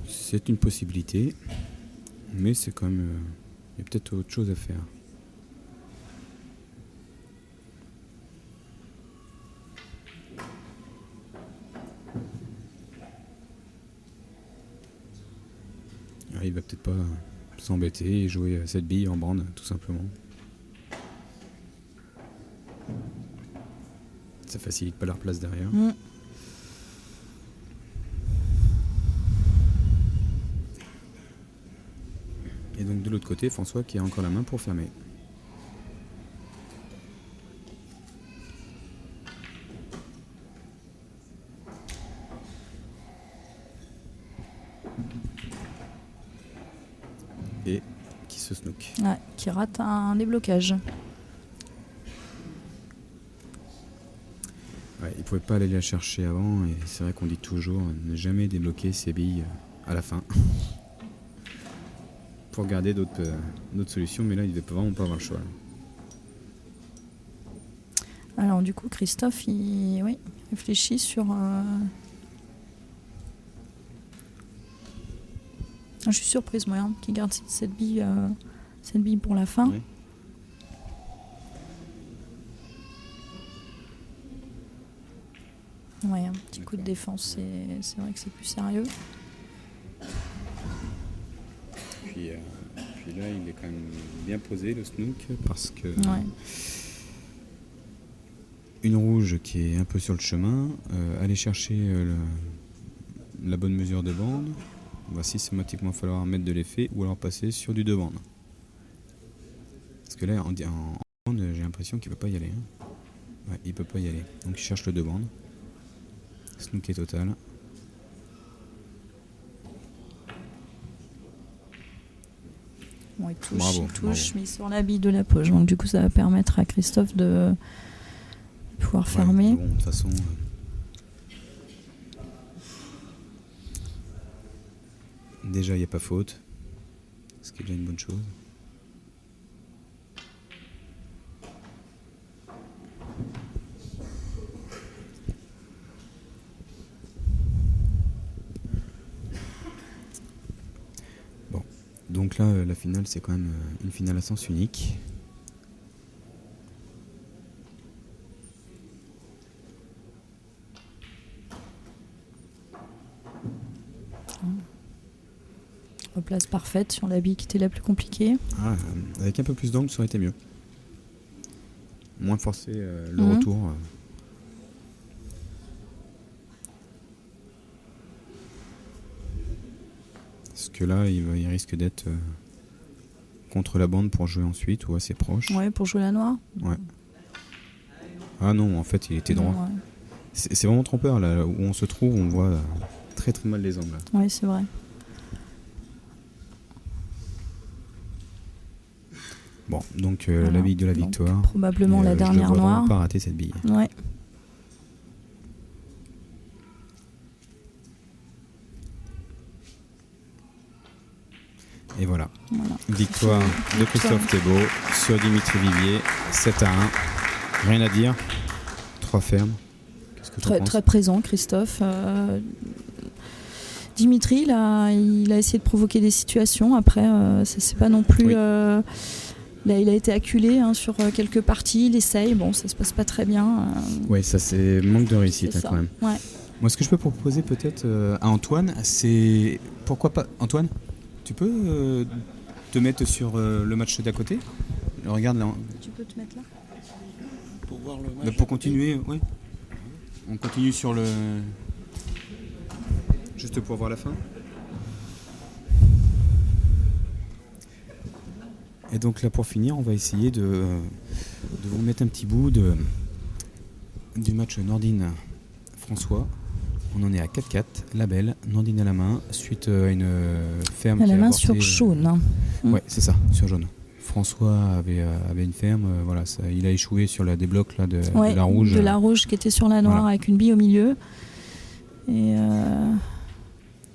C'est une possibilité, mais c'est quand même. Il y a peut-être autre chose à faire. Ah, il va peut-être pas s'embêter et jouer cette bille en bande, tout simplement. Ça facilite pas leur place derrière. Mm. Et donc de l'autre côté, François qui a encore la main pour fermer. Et qui se snook. Ouais, qui rate un déblocage. Ouais, il pouvait pas aller la chercher avant et c'est vrai qu'on dit toujours ne jamais débloquer ses billes à la fin. Pour garder d'autres solutions, mais là il ne devait vraiment pas avoir le choix. Alors du coup, Christophe, il réfléchit sur... Je suis surprise, moi, qu'il garde cette bille pour la fin. Ouais. Ouais, un petit coup de défense, c'est vrai que c'est plus sérieux. Puis là, il est quand même bien posé, le snook, parce que Ouais. une rouge qui est un peu sur le chemin, aller chercher la bonne mesure de bande, va systématiquement falloir mettre de l'effet ou alors passer sur du deux bandes. Parce que là, en bande, j'ai l'impression qu'il ne peut pas y aller. Hein. Ouais, il peut pas y aller. Donc il cherche le deux bandes. Snook est total. Bon, il touche, Bravo, mais il est sur la bille de la poche. Donc du coup, ça va permettre à Christophe de pouvoir fermer. Ouais, bon, de toute façon, déjà, il n'y a pas faute. Ce qui est déjà une bonne chose. Bon. Donc là, la finale, c'est quand même une finale à sens unique. Place parfaite sur la bille qui était la plus compliquée. Ah, avec un peu plus d'angle, ça aurait été mieux. Moins forcer le Mhm. retour. Parce que là, il risque d'être contre la bande pour jouer ensuite ou assez proche. Ouais, pour jouer la noire. Ouais. Ah non, en fait, il était droit. Ouais, C'est vraiment trompeur, là où on se trouve, on voit très très mal les angles. ouais, c'est vrai. Bon, donc Voilà. la bille de la Donc, victoire. probablement Et, la je dernière ne vois noire. vraiment pas rater cette bille. Ouais. Et voilà. Voilà. Victoire de Christophe Thébault sur Dimitri Vivier, 7-1. Rien à dire. 3 fermes. Qu'est-ce que tu Très, penses? très présent, Christophe. Dimitri, il a essayé de provoquer des situations. Après, ça c'est pas non plus. Oui. Là, il a été acculé sur quelques parties. Il essaye. Bon, ça se passe pas très bien. Oui, ça c'est manque de réussite C'est hein, ça. quand même. Ouais. Moi, ce que je peux proposer peut-être à Antoine, c'est pourquoi pas. Antoine, tu peux te mettre sur le match d'à côté? Regarde là. Tu peux te mettre là. Pour voir le match. Mais pour continuer, oui. On continue sur le... Juste pour voir la fin. Et donc là, pour finir, on va essayer de vous mettre un petit bout du match Nordine-François. On en est à 4-4, la belle, Nordine à la main, suite à une ferme À qui la a main avorté, sur jaune. Hein. Ouais, c'est ça, sur jaune. François avait une ferme, voilà, il a échoué sur la débloque là, de la rouge. De la rouge qui était sur la noire, Voilà. avec une bille au milieu. Et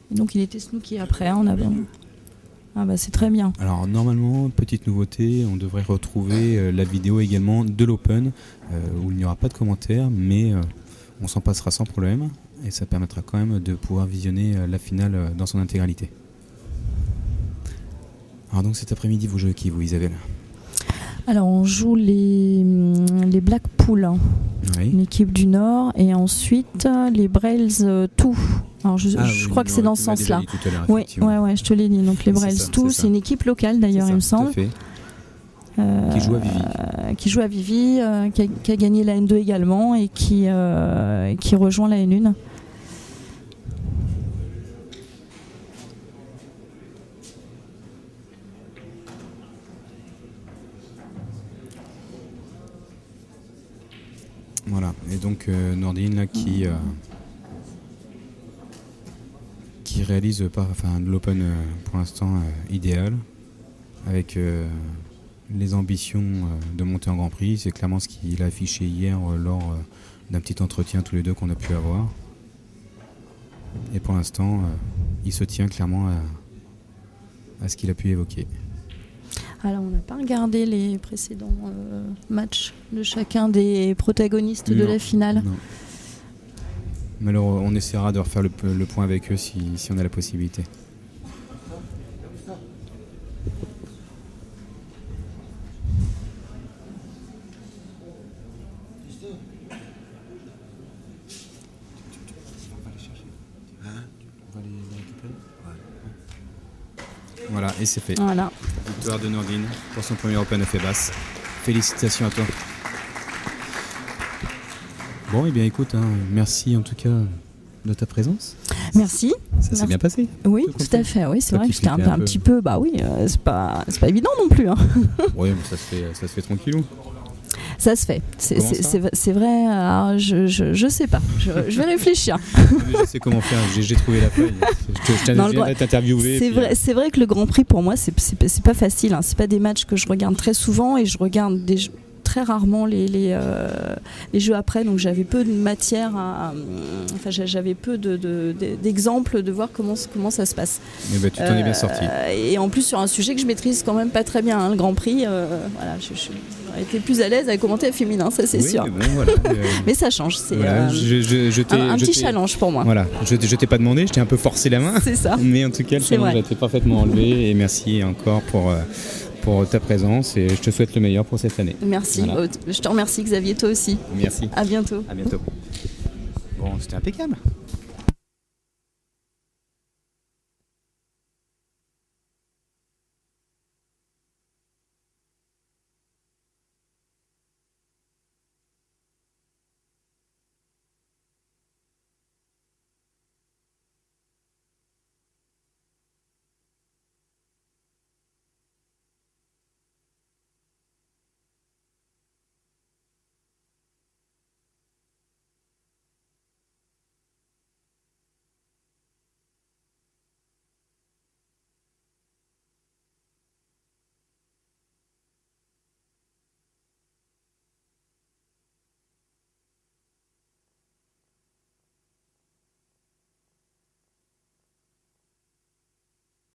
donc il était snooké après. On avait... Ah bah c'est très bien. Alors normalement, petite nouveauté, on devrait retrouver la vidéo également de l'Open, où il n'y aura pas de commentaires, mais on s'en passera sans problème, et ça permettra quand même de pouvoir visionner la finale dans son intégralité. Alors donc cet après-midi, vous jouez qui, vous, Isabelle? Alors on joue les Blackpool, hein, Oui. une équipe du Nord, et ensuite les Brails Tout. Alors je crois que c'est dans ce sens-là. Oui, ouais, je te l'ai dit. Donc les C'est Brails ça, Tout, c'est ça. c'est une équipe locale d'ailleurs, il me semble. Tout à fait. Qui joue à Vivi. Qui joue à Vivi, qui a gagné la N2 également et qui rejoint la N1. Voilà, et donc Nordine là, qui réalise l'Open pour l'instant idéal, avec les ambitions de monter en Grand Prix. C'est clairement ce qu'il a affiché hier lors d'un petit entretien tous les deux qu'on a pu avoir. Et pour l'instant, il se tient clairement à ce qu'il a pu évoquer. Alors on n'a pas regardé les précédents matchs de chacun des protagonistes de la finale. Non. Mais alors, on essaiera de refaire le point avec eux si on a la possibilité. Voilà, et c'est fait. Voilà. Victoire de Nordine pour son premier Open effet basse. Félicitations à toi. Bon, et bien écoute, merci en tout cas de ta présence. Merci. Ça s'est bien passé. Oui, Tout tout à fait. Oui, c'est Toi vrai qui que j'étais flippais un petit peu. Bah oui, c'est pas évident non plus. Hein. Oui, mais ça se fait tranquillou. Ça se fait. Comment ça C'est vrai. Alors, je sais pas. Je vais réfléchir. Je sais comment faire. J'ai trouvé la feuille. Je viendrai t'interviewer. C'est vrai que le Grand Prix pour moi c'est pas facile. Hein. C'est pas des matchs que je regarde très souvent et je regarde très rarement les jeux après, donc j'avais peu de matière j'avais peu d'exemples de voir comment ça se passe. Mais bah, tu t'en es bien sorti. Et en plus sur un sujet que je maîtrise quand même pas très bien, hein, le Grand Prix, voilà, j'aurais été plus à l'aise à commenter féminin, ça c'est sûr. Mais, bon, voilà, mais ça change, c'est voilà, un petit challenge pour moi. Voilà, je t'ai pas demandé, je t'ai un peu forcé la main. C'est ça. Mais en tout cas, le challenge a été parfaitement enlevé, et merci encore pour ta présence, et je te souhaite le meilleur pour cette année. Merci, voilà. Je te remercie Xavier, toi aussi. Merci. À bientôt. À bientôt. Bon, c'était impeccable.